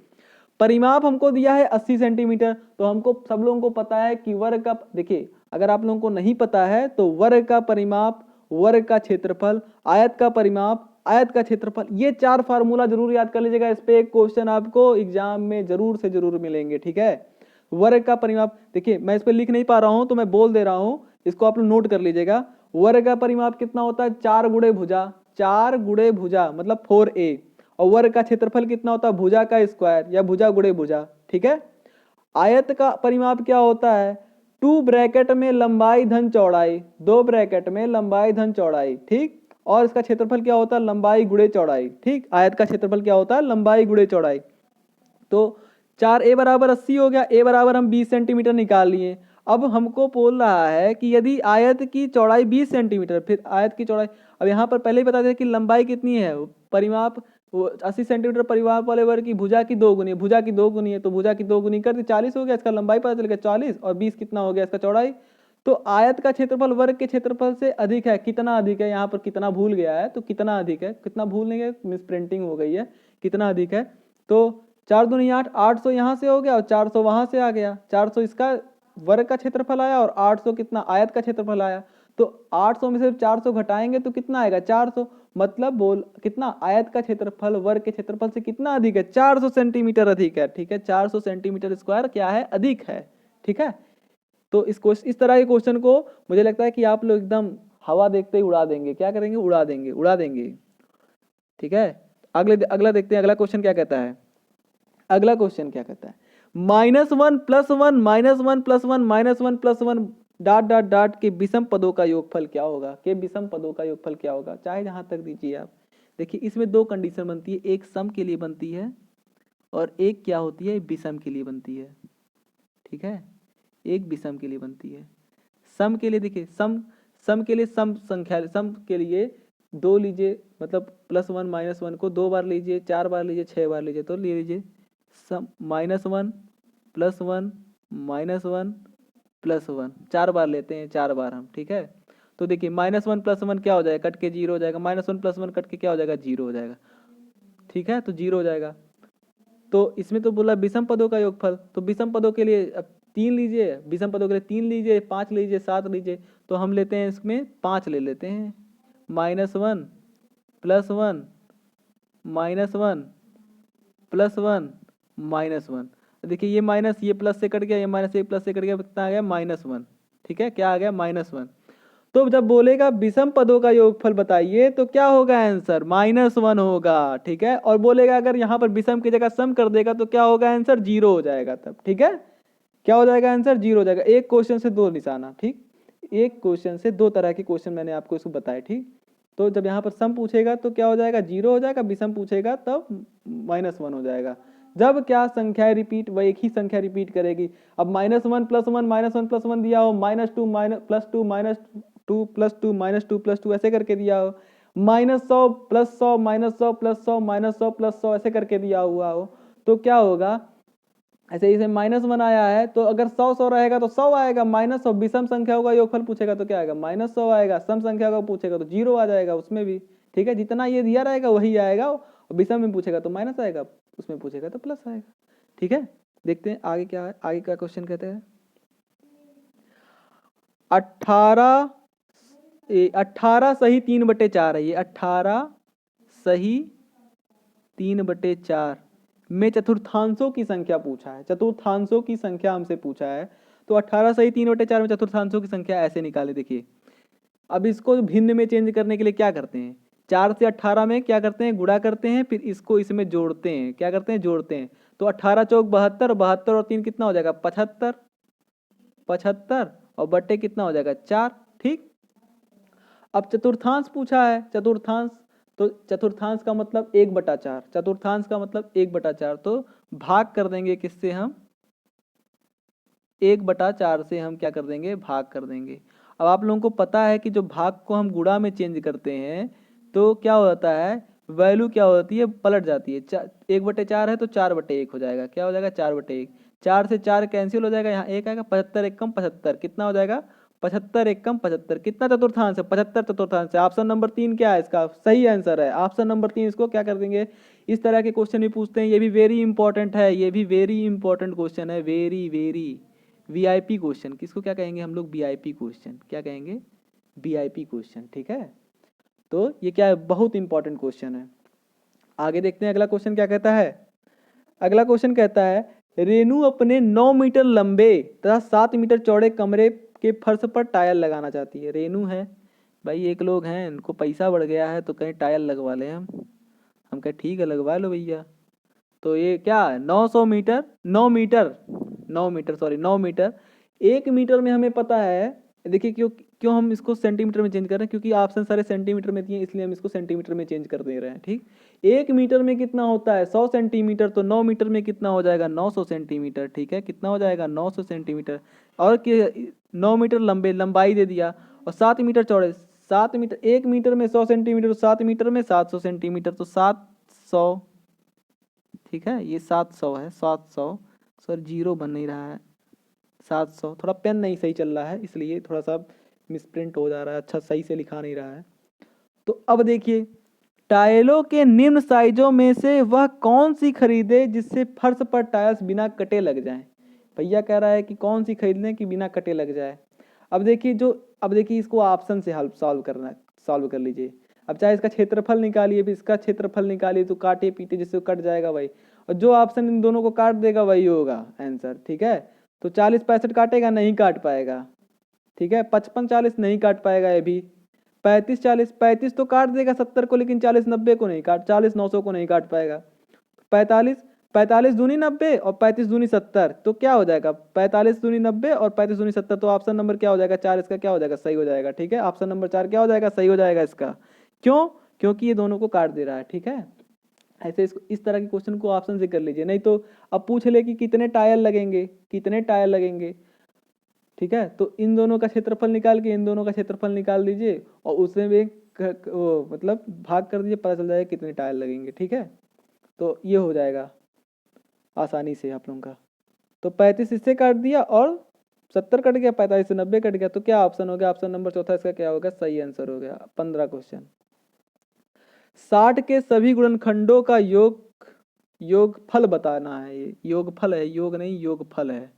परिमाप हमको दिया है 80 सेंटीमीटर, तो हमको सब लोगों को पता है कि वर्ग का, देखिए अगर आप लोगों को नहीं पता है तो वर्ग का परिमाप, वर्ग का क्षेत्रफल, आयत का परिमाप, आयत का क्षेत्रफल, ये 4 फार्मूला जरूर याद कर लीजिएगा। इस पे एक क्वेश्चन आपको एग्जाम में जरूर से जरूर मिलेंगे, ठीक है। वर्ग का परिमाप, देखिए मैं इस पे लिख नहीं पा रहा हूं तो मैं बोल दे रहा हूं, इसको आप लोग नोट कर लीजिएगा। वर्ग का परिमाप कितना होता है, 4 गुणे भुजा, 4 गुणे भुजा मतलब 4a। और वर्ग का क्षेत्रफल कितना होता है, भुजा का स्क्वायर या भुजा गुणे भुजा, ठीक है। आयत का परिमाप क्या होता है, 2 ब्रैकेट में लंबाई धन चौड़ाई, 2 ब्रैकेट में लंबाई धन चौड़ाई, ठीक। और इसका क्षेत्रफल क्या होता है, लंबाई गुणे चौड़ाई, ठीक। आयत का क्षेत्रफल क्या होता है, लंबाई गुणे चौड़ाई। तो 4a बराबर 80 हो गया, a बराबर हम 20 सेंटीमीटर निकाल लिए। अब हमको बोल रहा है कि यदि आयत की चौड़ाई 20 सेंटीमीटर, फिर आयत की चौड़ाई, अब यहाँ पर पहले ही बता दें कि लंबाई कितनी है, परिमाप 80 सेंटीमीटर परिमाप वाले वर्ग की भुजा की 2 गुनी, भुजा की 2 गुनी है तो भुजा की 2 गुनी कर दी, 40 हो गया। इसका लंबाई पता चल गया 40, और 20 कितना हो गया इसका चौड़ाई। तो आयत का क्षेत्रफल वर्ग के क्षेत्रफल से अधिक है, कितना अधिक है, यहाँ पर कितना भूल गया है तो कितना अधिक है, कितना भूलने गया, मिस प्रिंटिंग हो गई है, कितना अधिक है। तो 4 दूनी 8, 800 यहाँ से हो गया और 400 वहां से आ गया। 400 इसका वर्ग का क्षेत्रफल आया और 800 कितना आयत का क्षेत्रफल आया। तो 800 में से 400 घटाएंगे तो कितना आएगा 400। मतलब बोल कितना, आयत का क्षेत्रफल वर्ग के क्षेत्रफल से कितना अधिक है, 400 सेंटीमीटर अधिक है, ठीक है। 400 सेंटीमीटर स्क्वायर क्या है, अधिक है, ठीक है। तो इस तरह के क्वेश्चन को मुझे लगता है कि आप लोग एकदम हवा देखते ही उड़ा देंगे, क्या करेंगे, उड़ा देंगे, उड़ा देंगे, ठीक है। अगला देखते हैं, अगला क्वेश्चन क्या कहता है। अगला क्वेश्चन क्या कहता है, -1 + 1 -1 + 1 -1 + 1 डॉट डॉट डॉट के विषम पदों का योगफल क्या होगा, के विषम पदों का योगफल क्या होगा, चाहे जहां तक दीजिए आप। देखिए इसमें 2 कंडीशन बनती है, एक सम के लिए बनती है और एक क्या होती है, विषम के लिए बनती है, ठीक है। एक विषम के लिए बनती है। सम के लिए देखिए, सम के लिए सम संख्या, सम के लिए 2 लीजिए, मतलब +1 -1 को 2 बार लीजिए, 4 बार लीजिए, 6 बार लीजिए, तो ले लीजिए सम -1 +1 -1 +1, 4 बार लेते हैं, 4 बार हम, ठीक है। तो देखिए -1 + 1 क्या हो जाएगा, कट के 0 हो जाएगा, -1 + 1 कट के क्या हो जाएगा, 0 हो जाएगा, ठीक है। तो 0 हो जाएगा। तो इसमें तो बोला विषम पदों का योगफल, तो विषम पदों के लिए अब 3 लीजिए, विषम पदों के लिए 3 लीजिए, 5 लीजिए, 7 लीजिए। तो हम लेते हैं इसमें 5 ले लेते हैं, -1 +1 -1 +1 -1। देखिए ये माइनस, ये प्लस से कट गया, ये माइनस, ये प्लस से कट गया, कितना आ गया -1, ठीक है। क्या आ गया, -1। तो जब बोलेगा विषम पदों का योगफल बताइए तो क्या होगा आंसर, -1 होगा, ठीक है। और बोलेगा अगर यहाँ पर विषम की जगह सम कर देगा तो क्या होगा आंसर, 0 हो जाएगा तब, ठीक है। क्या हो जाएगा आंसर, 0 हो जाएगा। एक क्वेश्चन से 2 निशाना, ठीक। एक क्वेश्चन से 2 तरह के क्वेश्चन मैंने आपको इसको बताए, ठीक। तो जब यहाँ पर सम पूछेगा तो क्या हो जाएगा, 0 हो जाएगा, विषम पूछेगा तब -1 हो जाएगा। जब क्या संख्या रिपीट, वह एक ही संख्या रिपीट करेगी। अब -1 + 1 -1 + 1 दिया हो, -2 +2 -2 +2 -2 +2 ऐसे करके दिया हो, -100 +100 -100 +100 -100 +100 ऐसे करके दिया हुआ हो, तो क्या होगा, ऐसे इसे -1 आया है तो अगर 100 रहेगा तो 100 आएगा, -100 विषम संख्याओं का योगफल पूछेगा तो क्या आएगा, -100 आएगा। सम संख्या का पूछेगा तो 0 आ जाएगा उसमें भी, ठीक है। जितना ये दिया रहेगा वही आएगा, विषम में पूछेगा तो माइनस आएगा, उसमें पूछेगा तो प्लस आएगा, ठीक है। देखते हैं आगे क्या है, आगे का क्वेश्चन कहते हैं 18 सही 3/4 है, ये 18 सही 3/4 में चतुर्थांशों की संख्या पूछा है, चतुर्थांशों की संख्या हमसे पूछा है। तो 18 सही 3/4 में चतुर्थांशों की संख्या ऐसे निकाले, देखिए। अब इसको भिन्न में चेंज करने के लिए क्या करते हैं, 4 से 18 में क्या करते हैं, गुणा करते हैं, फिर इसको इसमें जोड़ते हैं, क्या करते हैं, जोड़ते हैं। तो 18 चौक 72, 72 और 3 कितना हो जाएगा 75, 75 और बट्टे कितना हो जाएगा 4, ठीक। अब चतुर्थांश पूछा है, चतुर्थांश, तो चतुर्थांश का मतलब 1/4, चतुर्थांश का मतलब 1/4, तो भाग कर देंगे किससे हम, 1/4 से हम क्या कर देंगे, भाग कर देंगे। अब आप लोगों को पता है कि जो भाग को हम गुणा में चेंज करते हैं तो क्या होता है, वैल्यू क्या होती है, पलट जाती है। 1/4 है तो 4/1 हो जाएगा, क्या हो जाएगा 4/1। 4 से 4 कैंसिल हो जाएगा, यहाँ एक आएगा, 75 एकम 75 कितना हो जाएगा, 75 एकम 75 कितना चतुर्थांश है, 75 चतुर्थांश है। ऑप्शन नंबर 3 क्या है इसका सही आंसर है, ऑप्शन नंबर 3। इसको क्या कर देंगे, इस तरह के क्वेश्चन भी पूछते हैं, ये भी वेरी इंपॉर्टेंट है, ये भी वेरी इंपॉर्टेंट क्वेश्चन है, वेरी वेरी वीआईपी क्वेश्चन। किसको क्या कहेंगे हम लोग, वीआईपी क्वेश्चन, क्या कहेंगे, वीआईपी क्वेश्चन, ठीक है। तो ये क्या है, बहुत इंपॉर्टेंट क्वेश्चन है। आगे देखते हैं अगला क्वेश्चन क्या कहता है। अगला क्वेश्चन कहता है, रेनू अपने 9 मीटर लंबे तथा 7 मीटर चौड़े कमरे के फर्श पर टायर लगाना चाहती है। रेनू है भाई, एक लोग हैं, इनको पैसा बढ़ गया है तो कहीं टायर लगवा ले हम कहे ठीक है लगवा लो भैया। तो ये क्या है, 900 metre, 9 metre, 9 metre, sorry 9 metre. 1 metre में हमें पता है, देखिए क्यों क्यों हम इसको सेंटीमीटर में चेंज कर रहे हैं, क्योंकि ऑप्शन सारे सेंटीमीटर में दिए इसलिए हम इसको सेंटीमीटर में चेंज कर दे रहे हैं, ठीक। 1 मीटर में कितना होता है, 100 सेंटीमीटर, तो 9 मीटर में कितना हो जाएगा, 900 सेंटीमीटर, ठीक है, कितना हो जाएगा 900 सेंटीमीटर। और 9 मीटर लंबे, लंबाई दे दिया, और 7 मीटर चौड़े, 7 मीटर, 1 मीटर में 100 सेंटीमीटर, तो 7 मीटर में 700 सेंटीमीटर, तो 700, ठीक है, ये 700 है, 700, सर जीरो बन नहीं रहा है, 700, थोड़ा पेन नहीं सही चल रहा है इसलिए थोड़ा सा मिसप्रिंट हो जा रहा है, अच्छा सही से लिखा नहीं रहा है। तो अब देखिए, टाइलों के निम्न साइजों में से वह कौन सी खरीदे जिससे फर्श पर टाइल्स बिना कटे लग जाएं। भैया कह रहा है कि कौन सी खरीदने कि बिना कटे लग जाए। अब देखिए इसको ऑप्शन से हल सॉल्व कर लीजिए। अब चाहे इसका क्षेत्रफल निकालिए, भी इसका क्षेत्रफल निकालिए, तो काटे पीटे जिससे कट जाएगा भाई, और जो ऑप्शन इन दोनों को काट देगा वही होगा आंसर, ठीक है। तो 40 65 काटेगा, नहीं काट पाएगा, ठीक है। 55 40 नहीं काट पाएगा, ये भी 35 40, 35 तो काट देगा 70 को, लेकिन 40 90 को नहीं काट, 40 900 को नहीं काट पाएगा। 45, 45 दूनी 90 और 35 दूनी 70, तो क्या हो जाएगा, 45 दूनी 90 और 35 दूनी 70, तो ऑप्शन नंबर क्या हो जाएगा 4, इसका क्या हो जाएगा, सही हो जाएगा, ठीक है। ऑप्शन नंबर 4 क्या हो जाएगा, सही हो जाएगा इसका। क्यों, क्योंकि ये दोनों को काट दे रहा है, ठीक है। ऐसे इस तरह के क्वेश्चन को ऑप्शन से कर लीजिए, नहीं तो अब पूछ ले कि कितने टायर लगेंगे, कितने टायर लगेंगे, ठीक है। तो इन दोनों का क्षेत्रफल निकाल के इन दोनों का क्षेत्रफल निकाल दीजिए, और उसमें भी मतलब भाग कर दीजिए, पता चल जाएगा कितने टायर लगेंगे, ठीक है। तो ये हो जाएगा आसानी से आप लोगों का। तो 35 इससे काट दिया और 70 कट गया, 45 से 90 कट गया, तो क्या ऑप्शन हो गया, ऑप्शन नंबर चौथा इसका क्या होगा, सही आंसर हो गया। 15 क्वेश्चन, 60 के सभी गुणनखंडों का योगफल बताना है। ये योगफल है, योग नहीं योगफल है,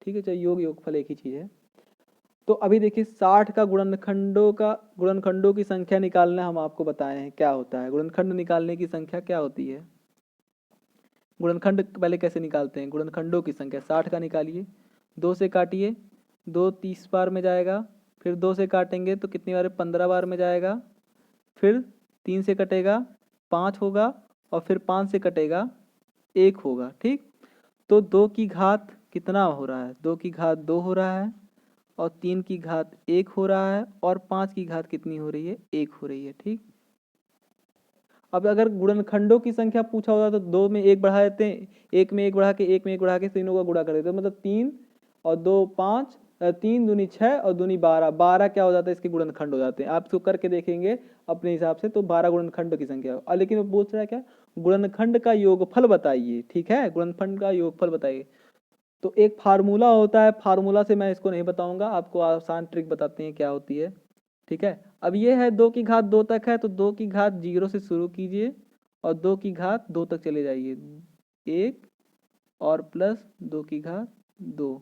ठीक है। चाहे योगफल एक ही चीज है। तो अभी देखिए 60 का गुणनखंडों की संख्या निकालना हम आपको बताए हैं क्या होता है। गुणनखंड निकालने की संख्या क्या होती है, गुणनखंड पहले कैसे निकालते हैं, गुणनखंडों की संख्या 60 का निकालिए, 2 से काटिए, 2 30 बार में जाएगा, फिर 2 से काटेंगे तो कितनी बार, 15 बार में जाएगा, फिर 3 से कटेगा 5 होगा, और फिर 5 से कटेगा 1 होगा, ठीक। तो 2 की घात कितना हो रहा है, 2 की घात 2 हो रहा है, और 3 की घात 1 हो रहा है, और 5 की घात कितनी हो रही है, 1 हो रही है, ठीक। अब अगर गुणनखंडों की संख्या पूछा होता तो 2 में 1 बढ़ा देते हैं, 1 में 1 बढ़ा के 1 में 1 बढ़ा के तीनों का गुणा कर देते, मतलब 3 और 2 5, 3 दूनी 6 और दूनी 12, 12 क्या हो जाता है, इसके गुणनखंड हो जाते हैं। आप इसको करके देखेंगे अपने हिसाब से, तो 12 गुणनखंड की संख्या और, लेकिन वो पूछ रहा है क्या, गुणनखंड का योगफल बताइए, ठीक है, गुणनखंड का योगफल बताइए। तो एक फार्मूला होता है, फार्मूला से मैं इसको नहीं बताऊंगा, आपको आसान ट्रिक बताते हैं क्या होती है, ठीक है। अब ये है 2 की घात 2 तक है, तो 2 की घात 0 से शुरू कीजिए और 2 की घात 2 तक चले जाइए, 1 और प्लस 2 की घात 2,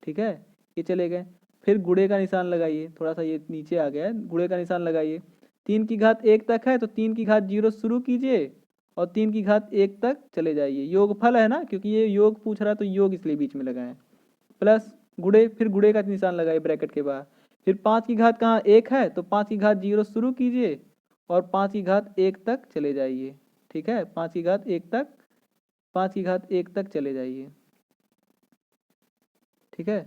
ठीक है, ये चले गए। फिर गुणे का निशान लगाइए, थोड़ा सा ये नीचे आ गया है, गुणे का निशान लगाइए। 3 की घात 1 तक है तो 3 की घात 0 शुरू कीजिए और 3 की घात 1 तक चले जाइए। योगफल है ना, क्योंकि ये योग पूछ रहा है तो योग इसलिए बीच में लगाए, प्लस गुणे, फिर गुणे का निशान लगाइए ब्रैकेट के बाहर। फिर 5 की घात कहाँ 1 है तो 5 की घात 0 शुरू कीजिए और 5 की घात 1 तक चले जाइए, ठीक है, 5 की घात 1 तक, 5 की घात 1 तक चले जाइए, ठीक है।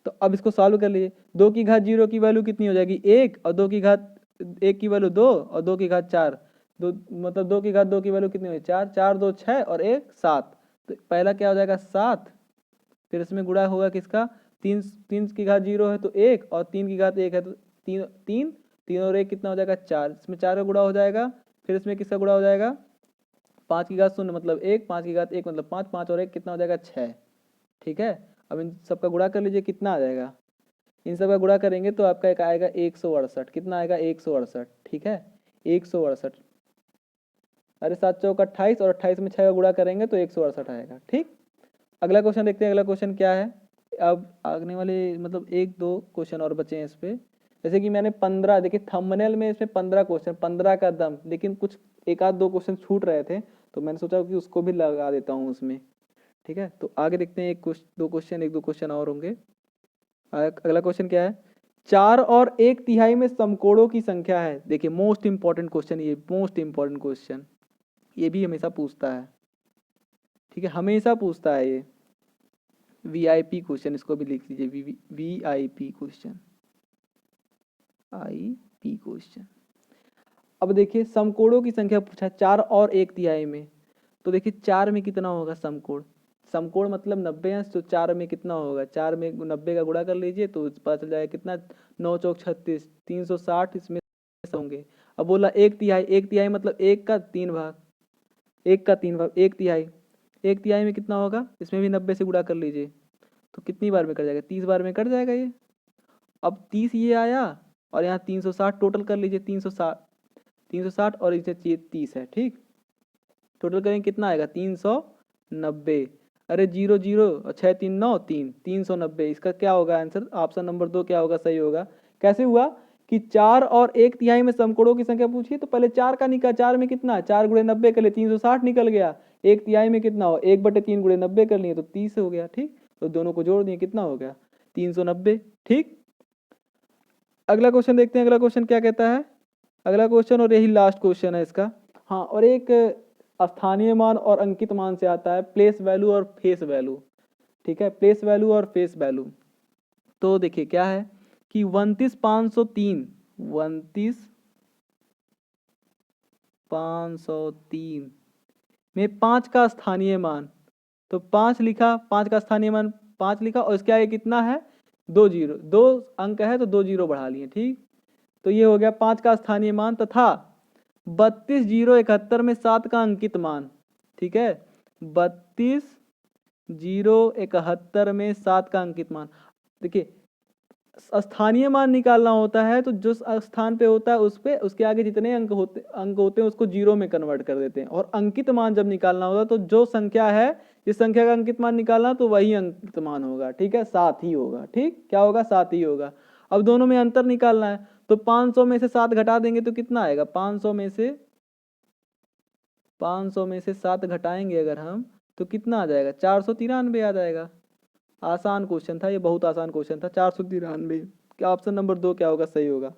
तो अब इसको सॉल्व कर लीजिए। 2 की घात 0 की वैल्यू कितनी हो जाएगी 1, और 2 की घात 1 की वैल्यू 2, और 2 की घात 4, दो मतलब 2 की घात 2 की वैल्यू कितनी हुई 4, 4 2 6 और 1 7, तो पहला क्या हो जाएगा 7, फिर इसमें गुणा होगा किसका, 3 की घात 0 है तो 1 और 3 की घात 1 है तो 3 3 3 और 1 कितना हो जाएगा 4, इसमें 4 का गुणा हो जाएगा, फिर इसमें किसका गुणा हो जाएगा 5 की घात 0 मतलब 1, 5 की घात 1 मतलब 5, 5 और 1 कितना हो जाएगा 6। ठीक है, अब इन सबका गुणा कर लीजिए, कितना आ जाएगा, इन सब का गुणा करेंगे तो आपका एक आएगा 168, कितना आएगा 168। ठीक है 168, अरे 7 चौक 28 और 28 में 6 का गुणा करेंगे तो 168 आएगा। ठीक, अगला क्वेश्चन देखते हैं, अगला क्वेश्चन क्या है। अब आगने वाले मतलब 1-2 क्वेश्चन और बचे हैं इस पे, जैसे कि मैंने 15, देखिए थंबनेल में इसमें 15 क्वेश्चन, 15 का दम, लेकिन कुछ एक आध 2 क्वेश्चन छूट रहे थे तो मैंने सोचा कि उसको भी लगा देता हूँ उसमें। ठीक है, तो आगे देखते हैं, 1-2 क्वेश्चन, 1-2 क्वेश्चन और होंगे। अगला क्वेश्चन क्या है, 4 और 1/3 में समकोणों की संख्या है। देखिए मोस्ट इंपॉर्टेंट क्वेश्चन, ये मोस्ट इंपॉर्टेंट क्वेश्चन, ये भी हमेशा पूछता है। ठीक है, हमेशा पूछता है ये, वीआईपी क्वेश्चन, इसको भी लिख लीजिए, वीआईपी क्वेश्चन, आईपी क्वेश्चन। अब देखिए समकोणों की संख्या पूछा 4 और 1/3 में, तो देखिए 4 में कितना होगा समकोण, समकोण मतलब 90 अंश, तो 4 में कितना होगा, 4 में 90 का गुणा कर लीजिए तो पता चल जाएगा कितना, 9 चौक 36, 360 इसमें होंगे। अब बोला 1/3, 1/3 मतलब 1 का 3 भाग, 1 का 3 भाग, 1/3, 1/3 में कितना होगा, इसमें भी 90 से गुणा कर लीजिए तो कितनी बार में कट जाएगा, 30 बार में कट जाएगा ये। अब 30 ये आया और यहाँ 360 टोटल कर लीजिए, 360 और इसे 30 है। ठीक, टोटल करेंगे कितना आएगा 390, अरे 0 0 और 6 3 9 3, 390, इसका क्या होगा आंसर, ऑप्शन नंबर 2 क्या होगा, सही होगा। कैसे हुआ कि 4 और 1/3 में समकोणों की संख्या पूछी तो पहले 4 का निकाल, 4 में कितना, 4 गुणे 90 कर लिए 360 निकल गया, 1/3 में कितना हो 1/3 गुणे 90 कर लिए तो 30 हो गया। ठीक, तो दोनों को जोड़ दिए कितना हो गया 390। ठीक, अगला क्वेश्चन देखते हैं, अगला क्वेश्चन क्या कहता है, अगला क्वेश्चन और यही लास्ट क्वेश्चन है इसका। हाँ, और एक स्थानीय मान और अंकित मान से आता है, प्लेस वैल्यू और फेस वैल्यू। ठीक है, प्लेस वैल्यू और फेस वैल्यू, तो देखिए क्या है कि 29,503, 29,503 में 5 का स्थानीय मान, तो 5 लिखा, 5 का स्थानीय मान 5 लिखा और इसके आगे कितना है 2 जीरो, 2 अंक है तो 2 जीरो बढ़ा लिए। ठीक, तो ये हो गया 5 का स्थानीय मान तथा 32,071 में 7 का अंकित मान। ठीक है, 32,071 में 7 का अंकित मान। देखिए स्थानीय मान निकालना होता है तो जो स्थान पे होता है उस पे उसके आगे जितने अंक होते हैं उसको जीरो में कन्वर्ट कर देते हैं, और अंकित मान जब निकालना होता है तो जो संख्या है, जिस संख्या का अंकित मान निकालना तो वही अंकित मान होगा। ठीक है, 7 ही होगा। ठीक, क्या होगा 7 ही होगा। अब दोनों में अंतर निकालना है तो 500 में से 7 घटा देंगे तो कितना आएगा, 500 में से 7 घटाएंगे अगर हम तो कितना आ जाएगा 493 आ जाएगा। आसान क्वेश्चन था ये, बहुत आसान क्वेश्चन था, 493। क्या ऑप्शन नंबर 2 क्या होगा, सही होगा।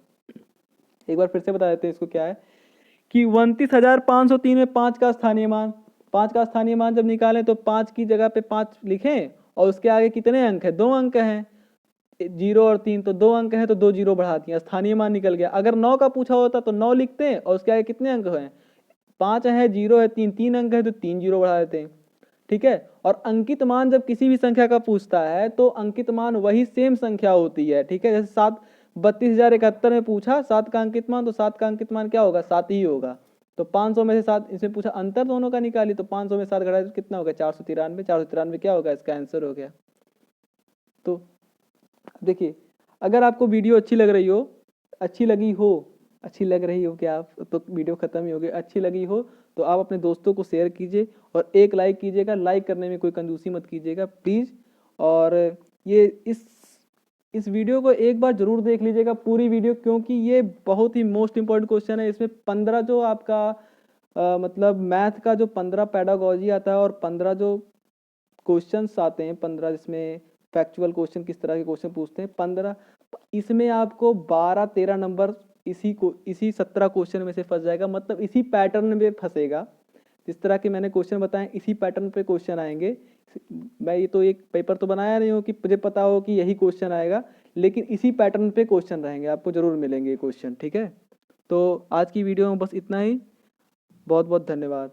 एक बार फिर से बता देते हैं इसको, क्या है कि 29,503 में 5 का स्थानीय मान, 5 का स्थानीय मान जब निकालें तो 5 की जगह पे 5 लिखें और उसके आगे कितने अंक है, 2 अंक हैं, 0 और 3, तो 2 अंक हैं तो 2 जीरो बढ़ा दिए, स्थानीय मान निकल गया। अगर 9 का पूछा होता तो 9 लिखते हैं और उसके आगे कितने अंक हैं, 5 है, 0 है, 3 अंक है तो 3 जीरो बढ़ा देते हैं। ठीक है, और अंकित मान जब किसी भी संख्या का पूछता है तो अंकित मान वही सेम संख्या होती है। ठीक है, जैसे 32,071 में पूछा 7 का अंकित मान, तो 7 का अंकित मान क्या होगा 7 ही होगा। तो 500 में से 7, इसमें पूछा अंतर दोनों का निकाली तो 500 में 7 घटाए तो कितना होगा 493, 493 क्या होगा, इसका आंसर हो गया। तो देखिए अगर आपको वीडियो अच्छी लग रही हो, अच्छी लग रही हो क्या आप, तो वीडियो खत्म ही हो गई, अच्छी लगी हो तो आप अपने दोस्तों को शेयर कीजिए और एक लाइक कीजिएगा, लाइक करने में कोई कंजूसी मत कीजिएगा प्लीज़। और ये इस वीडियो को एक बार जरूर देख लीजिएगा पूरी वीडियो, क्योंकि ये बहुत ही मोस्ट इंपॉर्टेंट क्वेश्चन है। इसमें 15 जो आपका मतलब मैथ का जो 15 पैडागोजी आता है और 15 जो क्वेश्चंस आते हैं, 15 जिसमें फैक्चुअल क्वेश्चन किस तरह के क्वेश्चन पूछते हैं 15, इसमें आपको 12-13 नंबर इसी 17 क्वेश्चन में से फंस जाएगा, मतलब इसी पैटर्न में फंसेगा। जिस तरह के मैंने क्वेश्चन बताए इसी पैटर्न पे क्वेश्चन आएंगे। मैं ये तो एक पेपर तो बनाया नहीं हूँ कि मुझे पता हो कि यही क्वेश्चन आएगा, लेकिन इसी पैटर्न पे क्वेश्चन रहेंगे, आपको जरूर मिलेंगे क्वेश्चन। ठीक है, तो आज की वीडियो में बस इतना ही, बहुत बहुत धन्यवाद।